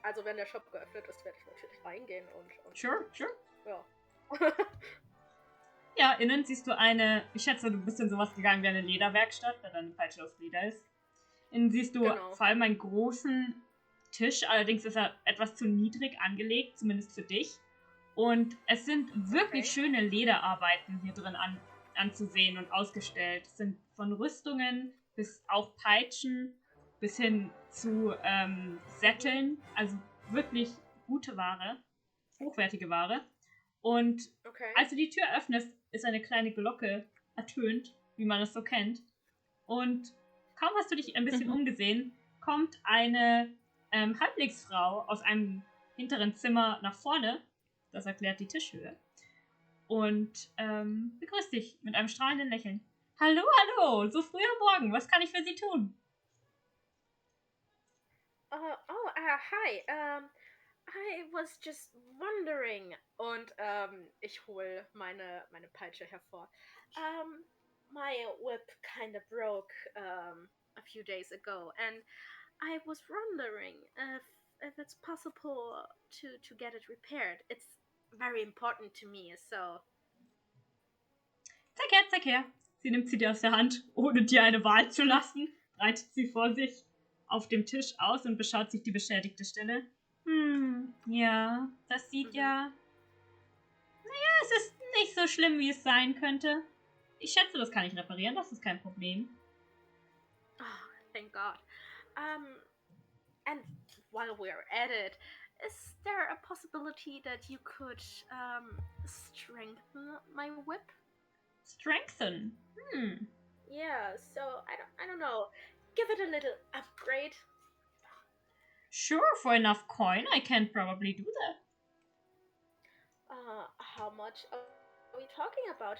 also wenn der Shop geöffnet ist, werde ich natürlich reingehen und Sure. ja. Ja, innen siehst du ich schätze, du bist in sowas gegangen wie eine Lederwerkstatt, da dann falsch aus Leder ist. Innen siehst du vor allem einen großen Tisch, allerdings ist er etwas zu niedrig angelegt, zumindest für dich. Und es sind wirklich schöne Lederarbeiten hier drin anzusehen und ausgestellt. Es sind von Rüstungen bis auch Peitschen bis hin zu Sätteln, also wirklich gute Ware, hochwertige Ware. Und als du die Tür öffnest, ist eine kleine Glocke ertönt, wie man es so kennt. Und kaum hast du dich ein bisschen umgesehen, kommt eine Halblingsfrau aus einem hinteren Zimmer nach vorne. Das erklärt die Tischhöhe. Und begrüßt dich mit einem strahlenden Lächeln. Hallo, so früh am Morgen, was kann ich für Sie tun? Hi, I was just wondering. Und ich hole meine Peitsche hervor. My whip kinda broke a few days ago, and I was wondering if it's possible to get it repaired. It's very important to me, so. Zeig her. Sie nimmt sie dir aus der Hand, ohne dir eine Wahl zu lassen, breitet sie vor sich auf dem Tisch aus und beschaut sich die beschädigte Stelle. Ja, das sieht ja... Naja, es ist nicht so schlimm, wie es sein könnte. Ich schätze, das kann ich reparieren, das ist kein Problem. Oh, thank God. And while we're at it, is there a possibility that you could strengthen my whip? Strengthen? Yeah, so I don't know. Give it a little upgrade. Sure, for enough coin, I can probably do that. How much are we talking about?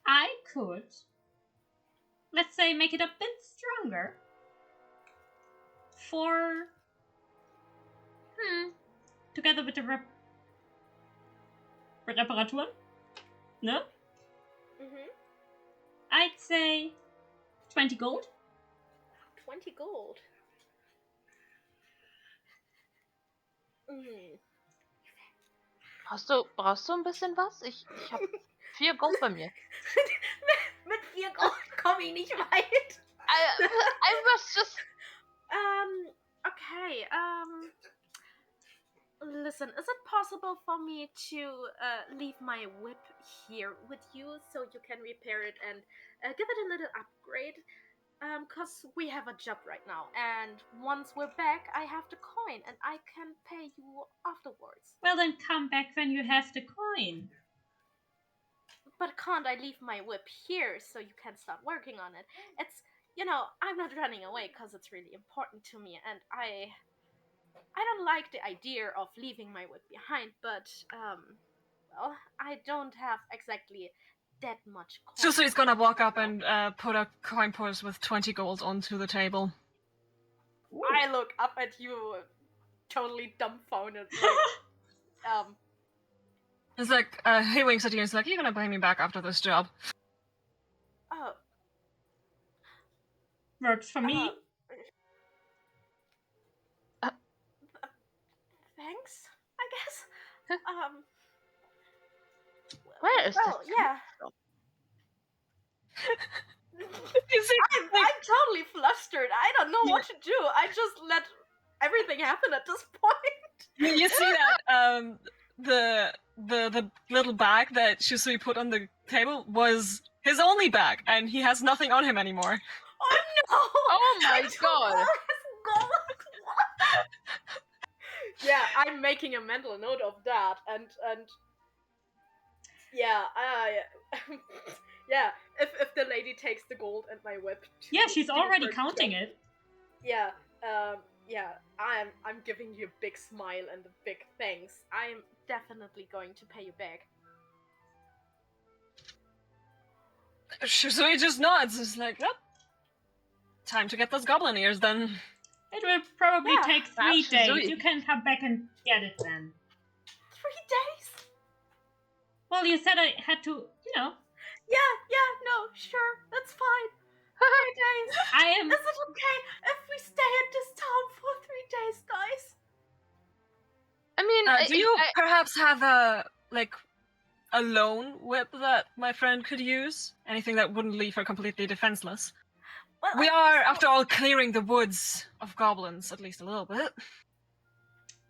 I could, let's say, make it a bit stronger. For... together with the Reparaturen, ne? I'd say 20 gold. 20 gold? Brauchst du ein bisschen was? Ich hab 4 Gold bei mir. Mit 4 Gold komme ich nicht weit. I was just... Okay, listen, is it possible for me to leave my whip here with you so you can repair it and give it a little upgrade? Cause we have a job right now, and once we're back, I have the coin, and I can pay you afterwards. Well, then come back when you have the coin. But can't I leave my whip here so you can start working on it? It's, I'm not running away because it's really important to me, and I don't like the idea of leaving my whip behind, but, well, I don't have exactly that much coin. Susui's gonna walk up and put a coin purse with 20 gold onto the table. Ooh. I look up at you, totally dumbfounded. It's like, he winks at you and is like, you're gonna pay me back after this job. Works for me. Thanks, I guess. Where is well, that? yeah. You see, I'm totally flustered. I don't know what to do. I just let everything happen at this point. you see that the little bag that Shisui put on the table was his only bag, and he has nothing on him anymore. Oh no! Oh my I took god! all his gold. Yeah, I'm making a mental note of that, and yeah, yeah. If the lady takes the gold and my whip, Yeah, she's already her counting job, it. Yeah, yeah. I'm giving you a big smile and a big thanks. I'm definitely going to pay you back. Shisui just nods. It's like, yep. Time to get those goblin ears then. It will probably take 3 Perhaps days. Shisui. You can come back and get it then. 3 days? Well, you said I had to, Yeah, no, sure, that's fine. 3 days. I am... Is it okay if we stay in this town for 3 days, guys? I mean, Do you perhaps have a lone whip that my friend could use? Anything that wouldn't leave her completely defenseless? Well, We are, after all, clearing the woods of goblins, at least a little bit.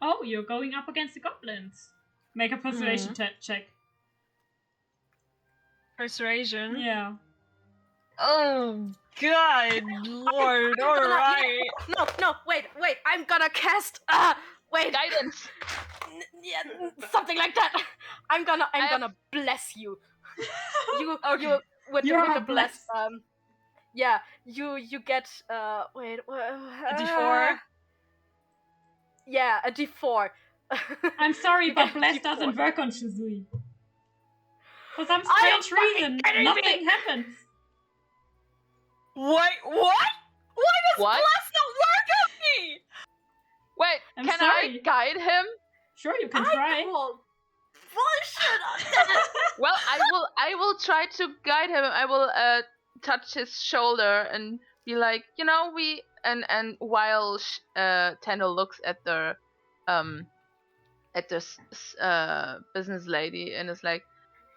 Oh, you're going up against the goblins. Make a persuasion check. Persuasion? Yeah. Oh, God, Lord, alright. No, wait, I'm gonna cast, wait. guidance. Yeah, something like that. I'm gonna bless you. You with the bless. Yeah, you get wait, A D4. Yeah, a D4. I'm sorry, You but get a bless D4. doesn't work on Shisui. For some Are you strange fucking reason, kidding nothing me? happens. Wait, what? Why does What? bless not work on me? Wait, I'm can sorry. I guide him? Sure, you can try. Call bullshit on that. Well, I will try to guide him. I will touch his shoulder and be like, and while Tendo looks at the business lady and is like,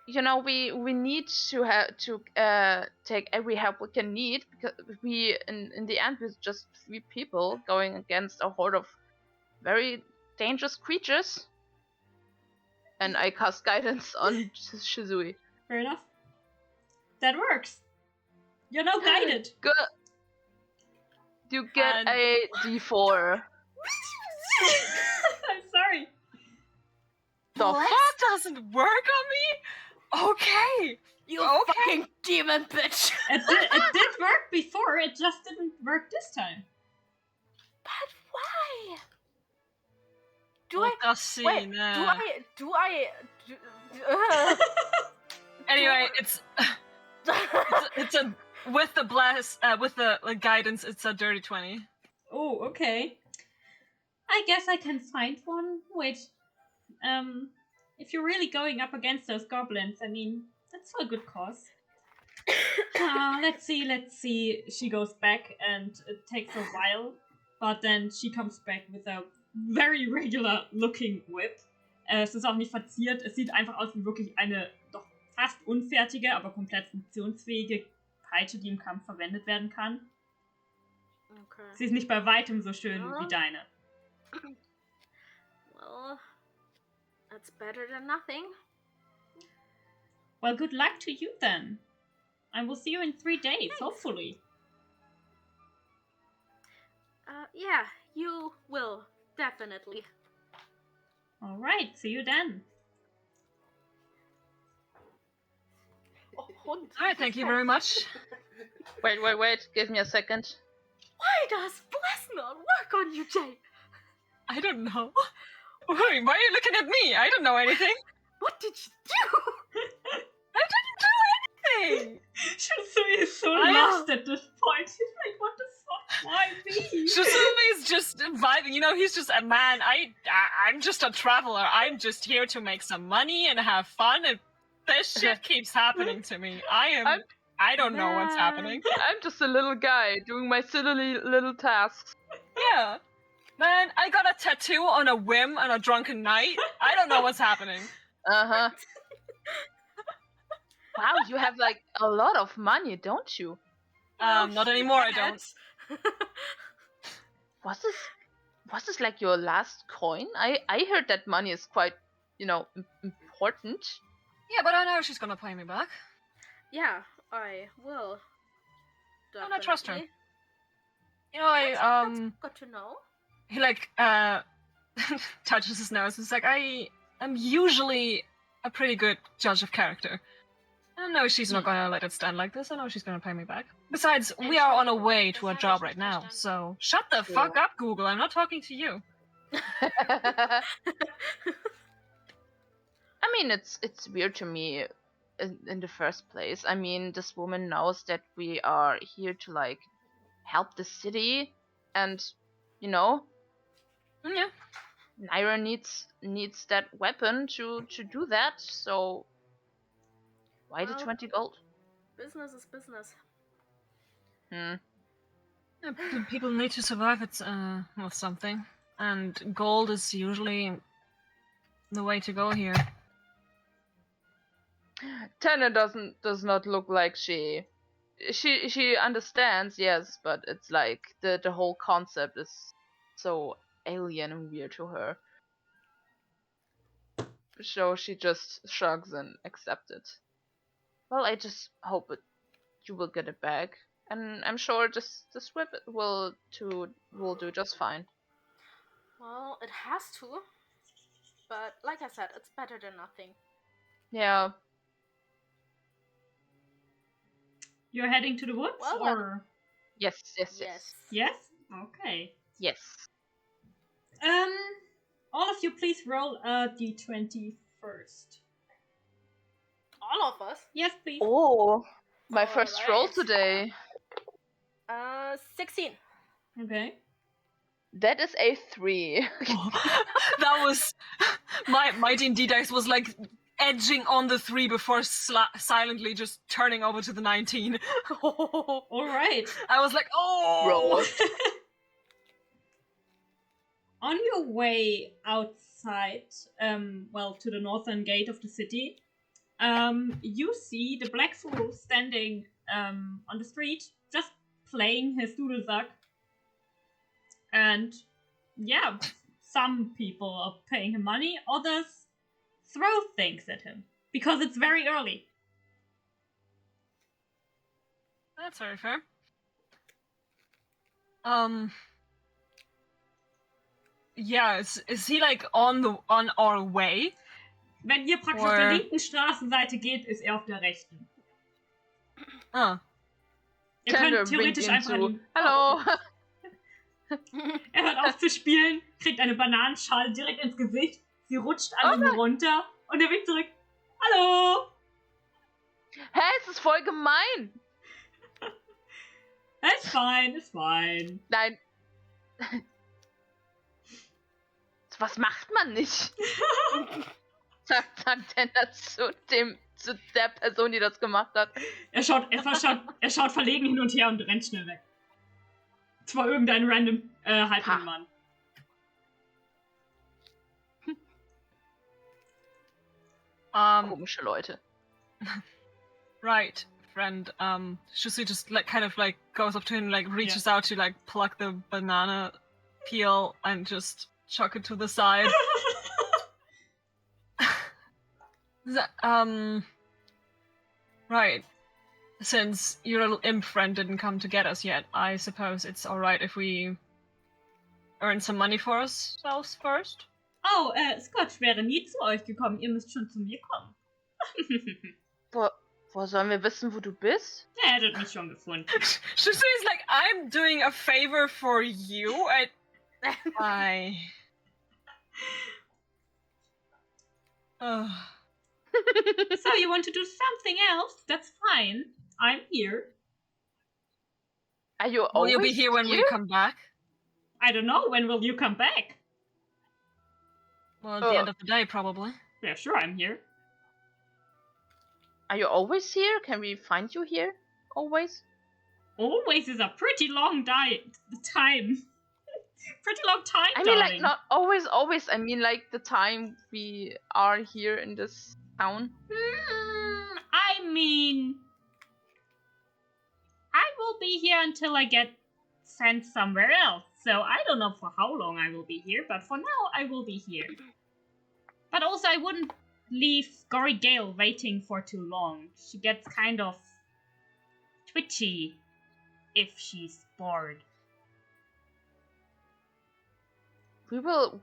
we need to take every help we can need, because we in the end we're just 3 people going against a horde of very dangerous creatures. And I cast guidance on Shisui. Fair enough. That works. You're now guided. Good. You get a D4. I'm sorry. The Bless fuck? doesn't work on me? Okay. You Okay. fucking demon bitch. It did work before, it just didn't work this time. But why? Do We'll I just see wait? now. Do I? Anyway, it's a with the bless with the guidance. It's a dirty 20. Oh, okay. I guess I can find one. Wait. If you're really going up against those goblins, I mean, that's for a good cause. Let's see. She goes back and it takes a while, but then she comes back with a very regular looking whip. Es ist auch nicht verziert. Es sieht einfach aus wie wirklich eine doch fast unfertige, aber komplett funktionsfähige Peitsche, die im Kampf verwendet werden kann. Okay. Sie ist nicht bei weitem so schön wie deine. Well, that's better than nothing. Well, good luck to you then. And we'll see you in 3 days, hopefully. Yeah, you will, definitely. Alright, see you then. Alright, thank you very much. Wait. Give me a second. Why does bless not work on you, Jay? I don't know. Wait, why are you looking at me? I don't know anything. What did you do? I didn't do anything. Shisui is so lost at this point. He's like, what the fuck? Why me? Shisui is just vibing. He's just a man. I'm just a traveler. I'm just here to make some money and have fun. And this shit keeps happening to me. I don't know what's happening. I'm just a little guy doing my silly little tasks. Yeah. Man, I got a tattoo on a whim on a drunken night. I don't know what's happening. Uh-huh. Wow, you have like a lot of money, don't you? Not anymore, I don't. Was this like your last coin? I heard that money is quite, important. Yeah, but I know she's gonna pay me back. Yeah, I will. And I trust her. Definitely. You know, That's good to know. he like touches his nose. It's like I'm usually a pretty good judge of character. I know she's not gonna let it stand like this. I know she's gonna pay me back. Besides, we are on our way to a job right now, so shut the fuck up, Google. I'm not talking to you. I mean, it's weird to me in the first place. I mean, this woman knows that we are here to like help the city, and Yeah. Naira needs that weapon to do that. So why the 20 gold? Business is business. Yeah, people need to survive with something, and gold is usually the way to go here. Tanner does not look like she understands, yes, but it's like the whole concept is so alien and weird to her. So she just shrugs and accepts it. Well, I just hope you will get it back, and I'm sure this whip will do just fine. Well, it has to. But like I said, it's better than nothing. Yeah. You're heading to the woods, Well, or? Yes. Yes? Okay. Yes. All of you please roll a d20 first. All of us? Yes, please. Oh, my All first right. roll today. 16. Okay. That is a 3. That was my D&D dice was like edging on the 3 before silently just turning over to the 19. All right. I was like, oh! Roll. On your way outside, to the northern gate of the city, you see the Black Fool standing on the street, just playing his doodlezuck. And yeah, some people are paying him money, others throw things at him because it's very early. That's very fair. Yeah, is he like on our way? Wenn ihr praktisch auf der linken Straßenseite geht, ist er auf der rechten. Ah. Ihr könnt theoretisch einfach an Hallo! Er hört auf zu spielen, kriegt eine Bananenschale direkt ins Gesicht, sie rutscht an ihm runter und er winkt zurück. Hallo! Hä, es ist voll gemein! Ist fein. Nein. Was macht man nicht? sagt Tanner zu der Person, die das gemacht hat. Er schaut verlegen hin und her und rennt schnell weg. Zwar irgendein random halbling Mann. Komische Leute. Right, friend. Shusu just like kind of like goes up to him, like reaches out to like pluck the banana peel and just chuck it to the side. Right. Since your little imp friend didn't come to get us yet, I suppose it's alright if we earn some money for ourselves first? Oh, Scott wäre nie zu euch gekommen. Ihr müsst schon zu mir kommen. Wo sollen wir wissen, wo du bist? Er hättet mich schon gefunden. Shusu is like, I'm doing a favor for you. So you want to do something else? That's fine. I'm here. Are you Will you be here when we come back? I don't know. When will you come back? Well, at the end of the day, probably. Yeah, sure, I'm here. Are you always here? Can we find you here? Always? Always is a pretty long time. Pretty long time, I mean, darling. like, not always. I mean, like, the time we are here in this town. I mean, I will be here until I get sent somewhere else. So I don't know for how long I will be here, but for now I will be here. But also I wouldn't leave Gory Gale waiting for too long. She gets kind of twitchy if she's bored. We will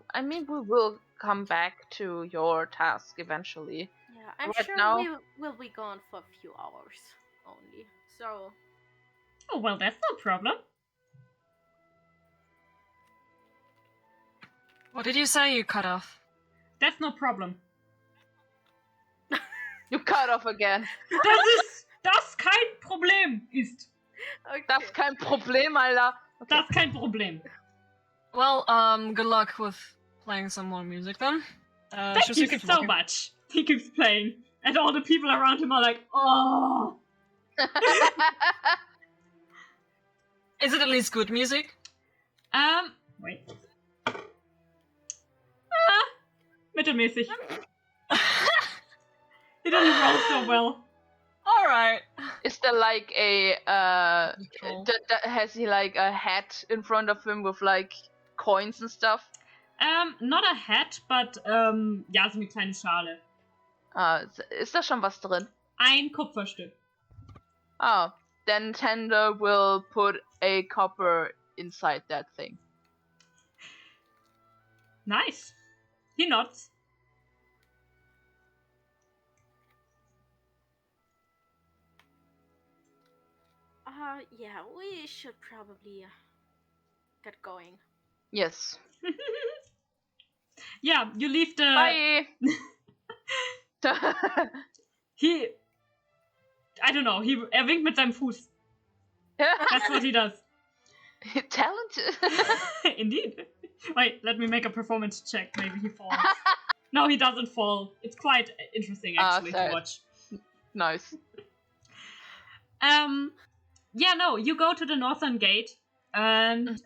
come back to your task eventually. Yeah, I'm Right sure now- we will be gone for a few hours only. So, Oh, well, that's no problem. What did you say you cut off? That's no problem. You cut off again. Das kein Problem ist. okay. Das ist kein Problem, Alter. Okay. Das kein Problem. Well, good luck with playing some more music then. Thank Shizu you keeps so walking. much. He keeps playing. And all the people around him are like, oh. Is it at least good music? Wait. Mittelmäßig. He doesn't roll so well. Alright. Is there like a Neutral. has he like a hat in front of him with like coins and stuff? Not a hat, but ja, so eine kleine Schale. Ist da schon was drin? Ein Kupferstück. Oh, then Tender will put a copper inside that thing. Nice. He nods. Yeah, we should probably get going. Yes. Yeah, you leave the... Bye. I don't know, er winkt mit seinem Fuß. That's what he does. Talented. Indeed. Wait, let me make a performance check. Maybe he falls. No, he doesn't fall. It's quite interesting, actually, to sad. watch. Nice. Yeah, no, you go to the northern gate, and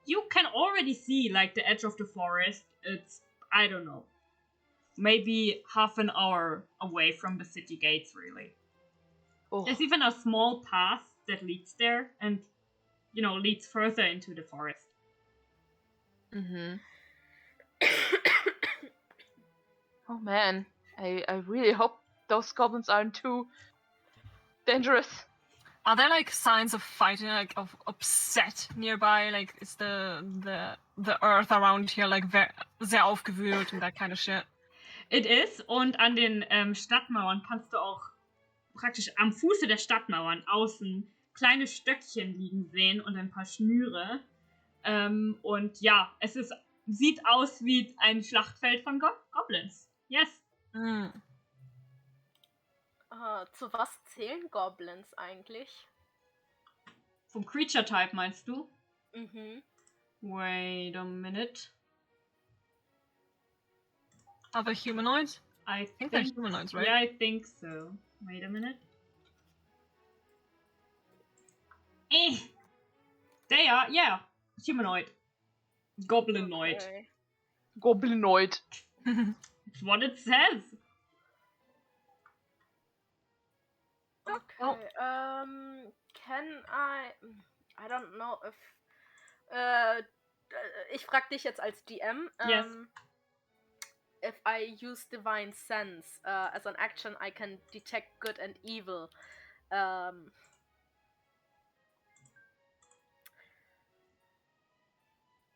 you can already see, like, the edge of the forest. It's, I don't know, maybe half an hour away from the city gates, really. Oh. There's even a small path that leads there, and, you know, leads further into the forest. Mm-hmm. Oh man, I really hope those goblins aren't too dangerous. Are there like signs of fighting, like of upset nearby? Like is the earth around here like sehr aufgewühlt and that kind of shit? It is, und an den Stadtmauern kannst du auch praktisch am Fuße der Stadtmauern außen kleine Stöckchen liegen sehen und ein paar Schnüre. Und ja, sieht aus wie ein Schlachtfeld von Goblins. Yes. Mm. Zu was zählen Goblins eigentlich? Vom Creature Type meinst du? Mhm. Wait a minute. Are they humanoids? I think they're humanoids, right? Yeah, I think so. Wait a minute. They are, yeah, humanoid. Goblinoid. Okay. Goblinoid. It's what it says. Okay. Can I don't know if ich frag dich jetzt als DM. Yes. If I use Divine Sense as an action, I can detect good and evil.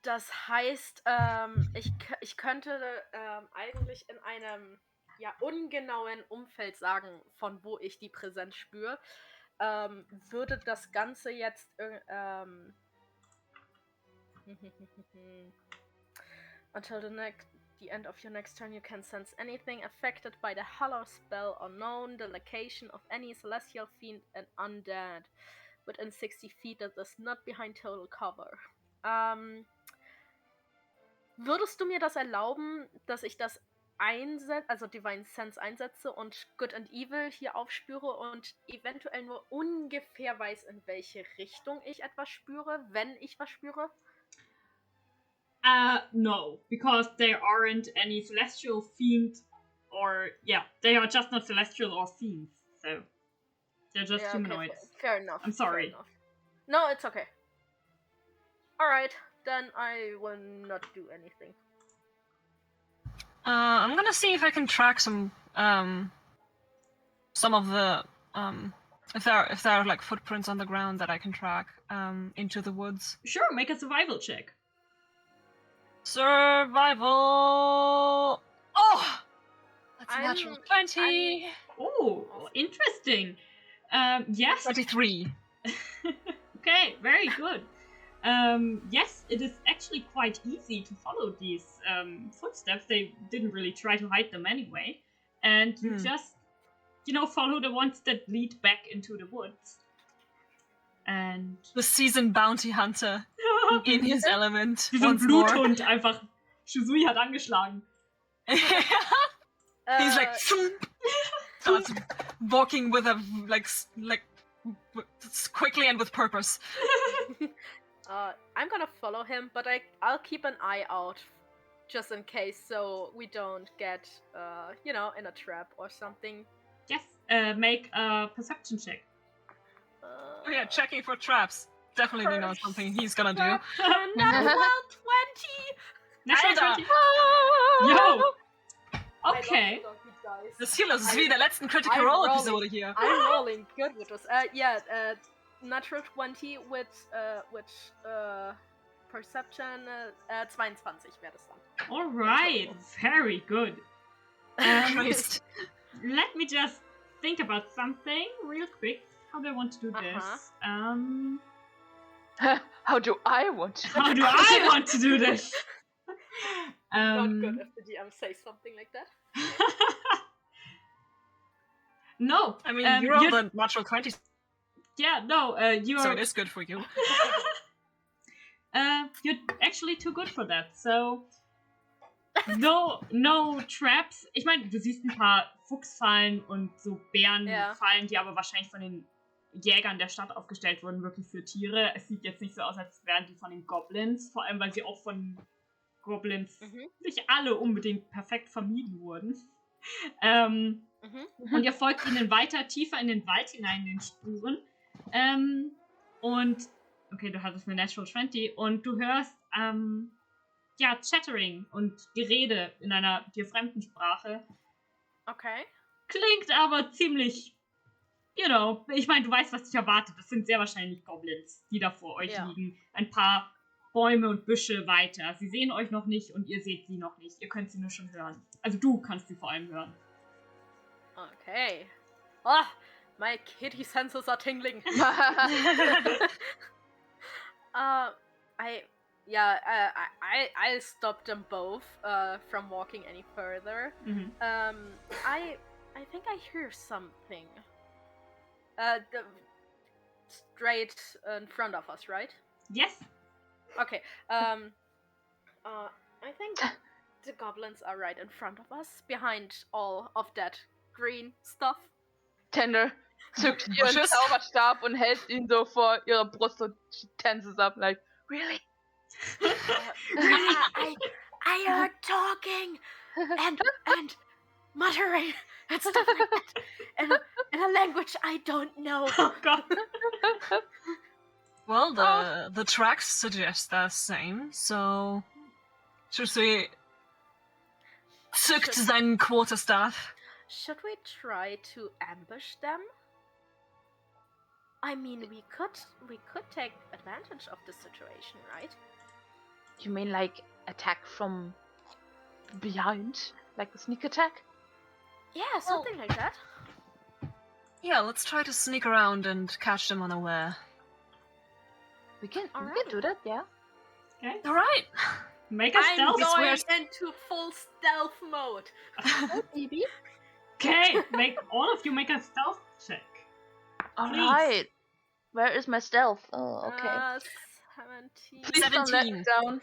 Das heißt, ich könnte eigentlich in einem ungenauen Umfeld sagen, von wo ich die Präsenz spüre. Würde das Ganze jetzt until the end of your next turn, you can sense anything affected by the Hallow spell or known the location of any celestial fiend and undead within 60 feet that is not behind total cover. Würdest du mir das erlauben, dass ich das also Divine Sense einsetze und Good and Evil hier aufspüre und eventuell nur ungefähr weiß, in welche Richtung ich etwas spüre, wenn ich was spüre? No, because there aren't any celestial fiends they are just not celestial or fiends, so they're just humanoids. Okay, fair enough. I'm sorry. Fair enough. No, it's okay. Alright, then I will not do anything. I'm gonna see if I can track some of the if there are like footprints on the ground that I can track into the woods. Sure, make a survival check. Survival. Oh, that's a natural 20. Oh, interesting. Yes. 23. Okay, very good. Yes, it is actually quite easy to follow these footsteps. They didn't really try to hide them anyway. And you just, follow the ones that lead back into the woods. And the seasoned bounty hunter in his element. Wie so ein Bluthund einfach. Shizui hat angeschlagen. He's like starts walking with a like quickly and with purpose. I'm gonna follow him, but I'll keep an eye out just in case, so we don't get in a trap or something. Yes. Make a perception check. Oh yeah, checking for traps. Definitely not something he's gonna do. Natural 20! Natural 20? Yo! Okay. Das hier ist wie der letzten Critical Role Episode hier. I'm rolling good with this. Natural 20 with perception 22 wäre das dann. Alright, very good. Let me just think about something real quick. How do I want to do this? How do I want to do this? Not good if the DM says something like that. No. I mean, you rolled a natural 20. Yeah, no, you are... So it is good for you. You're actually too good for that, so... No traps. Ich meine, du siehst ein paar Fuchsfallen und so Bärenfallen, die aber wahrscheinlich von den Jägern der Stadt aufgestellt wurden, wirklich für Tiere. Es sieht jetzt nicht so aus, als wären die von den Goblins, vor allem, weil sie auch von Goblins nicht alle unbedingt perfekt vermieden wurden. Und ihr folgt ihnen weiter tiefer in den Wald hinein, in den Spuren. Und, okay, du hattest eine Natural 20 und du hörst, Chattering und Gerede in einer dir fremden Sprache. Okay. Klingt aber ziemlich, ich meine, du weißt, was dich erwartet. Das sind sehr wahrscheinlich Goblins, die da vor euch liegen. Ein paar Bäume und Büsche weiter. Sie sehen euch noch nicht und ihr seht sie noch nicht. Ihr könnt sie nur schon hören. Also du kannst sie vor allem hören. Okay. Oh, my kitty senses are tingling. I'll stop them both from walking any further. I think I hear something. Straight in front of us, right? Yes. Okay. I think the goblins are right in front of us, behind all of that green stuff. Tender zückt ihren Zauberstab und hält ihn so vor ihrer Brust und she tenses up like, really? I heard talking and muttering and stuff like that in a language I don't know. Oh God. Well, the tracks suggest the same, so Shusui zückt seinen Quarterstaff. Should we try to ambush them? I mean, we could take advantage of the situation, right? You mean like attack from behind? Like a sneak attack? Yeah, something like that. Yeah, let's try to sneak around and catch them unaware. We can do that, yeah. Okay. Alright. Make a stealth. I'm going into full stealth mode. Baby. Okay, all of you make a stealth check. Alright. Where is my stealth? Oh, okay. 17. Please don't let me down.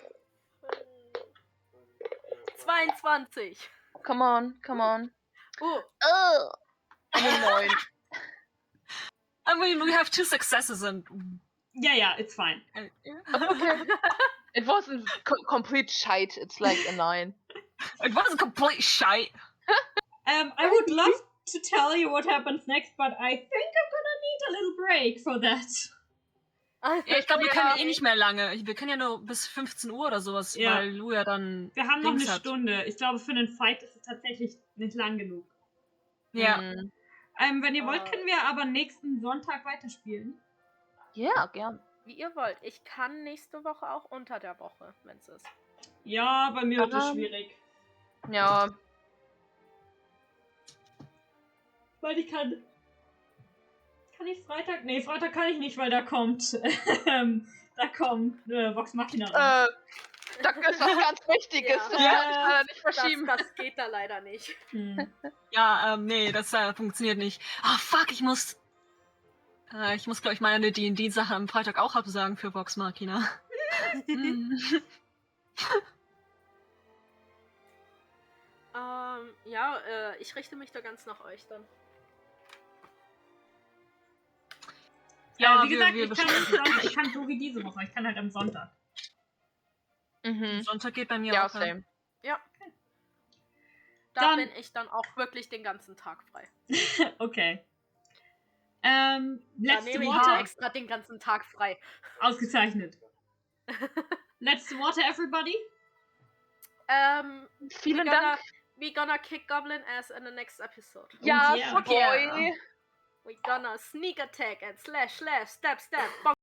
22. Come on. Oh, Eine 9. I mean, we have 2 successes and... Yeah, it's fine. Okay. It wasn't complete shite. It's like a 9. It wasn't complete shite. I would love to tell you what happens next, but I think I'm gonna need a little break for that. Ja, ich glaube, wir können nicht mehr lange. Wir können ja nur bis 15 Uhr oder sowas, weil Lu ja dann. Wir haben noch Dings eine hat. Stunde. Ich glaube, für einen Fight ist es tatsächlich nicht lang genug. Ja. Wenn ihr wollt, können wir aber nächsten Sonntag weiterspielen. Ja, gern. Wie ihr wollt. Ich kann nächste Woche auch unter der Woche, wenn es ist. Ja, bei mir wird es schwierig. Ja. Weil ich kann ich Freitag? Nee, Freitag kann ich nicht, weil da kommt Vox Machina rein. Das ist was ganz Wichtiges. Das kann ich leider nicht verschieben. Das geht da leider nicht. Ja, nee, das funktioniert nicht. Ah, fuck, ich muss, glaube ich, meine D&D-Sache am Freitag auch absagen für Vox Machina. Ich richte mich da ganz nach euch dann. Ja, wie gesagt, ich kann so wie diese Woche. Ich kann halt am Sonntag. Sonntag geht bei mir ja, auch. Same. Ja. Da bin ich dann auch wirklich den ganzen Tag frei. Okay. Letzte nehme Worte. Ich extra den ganzen Tag frei. Ausgezeichnet. Letzte Worte, everybody? Vielen Dank. We're gonna kick Goblin ass in the next episode. Ja, yeah. fuck boy. We're gonna sneak attack and slash, stab, bonk.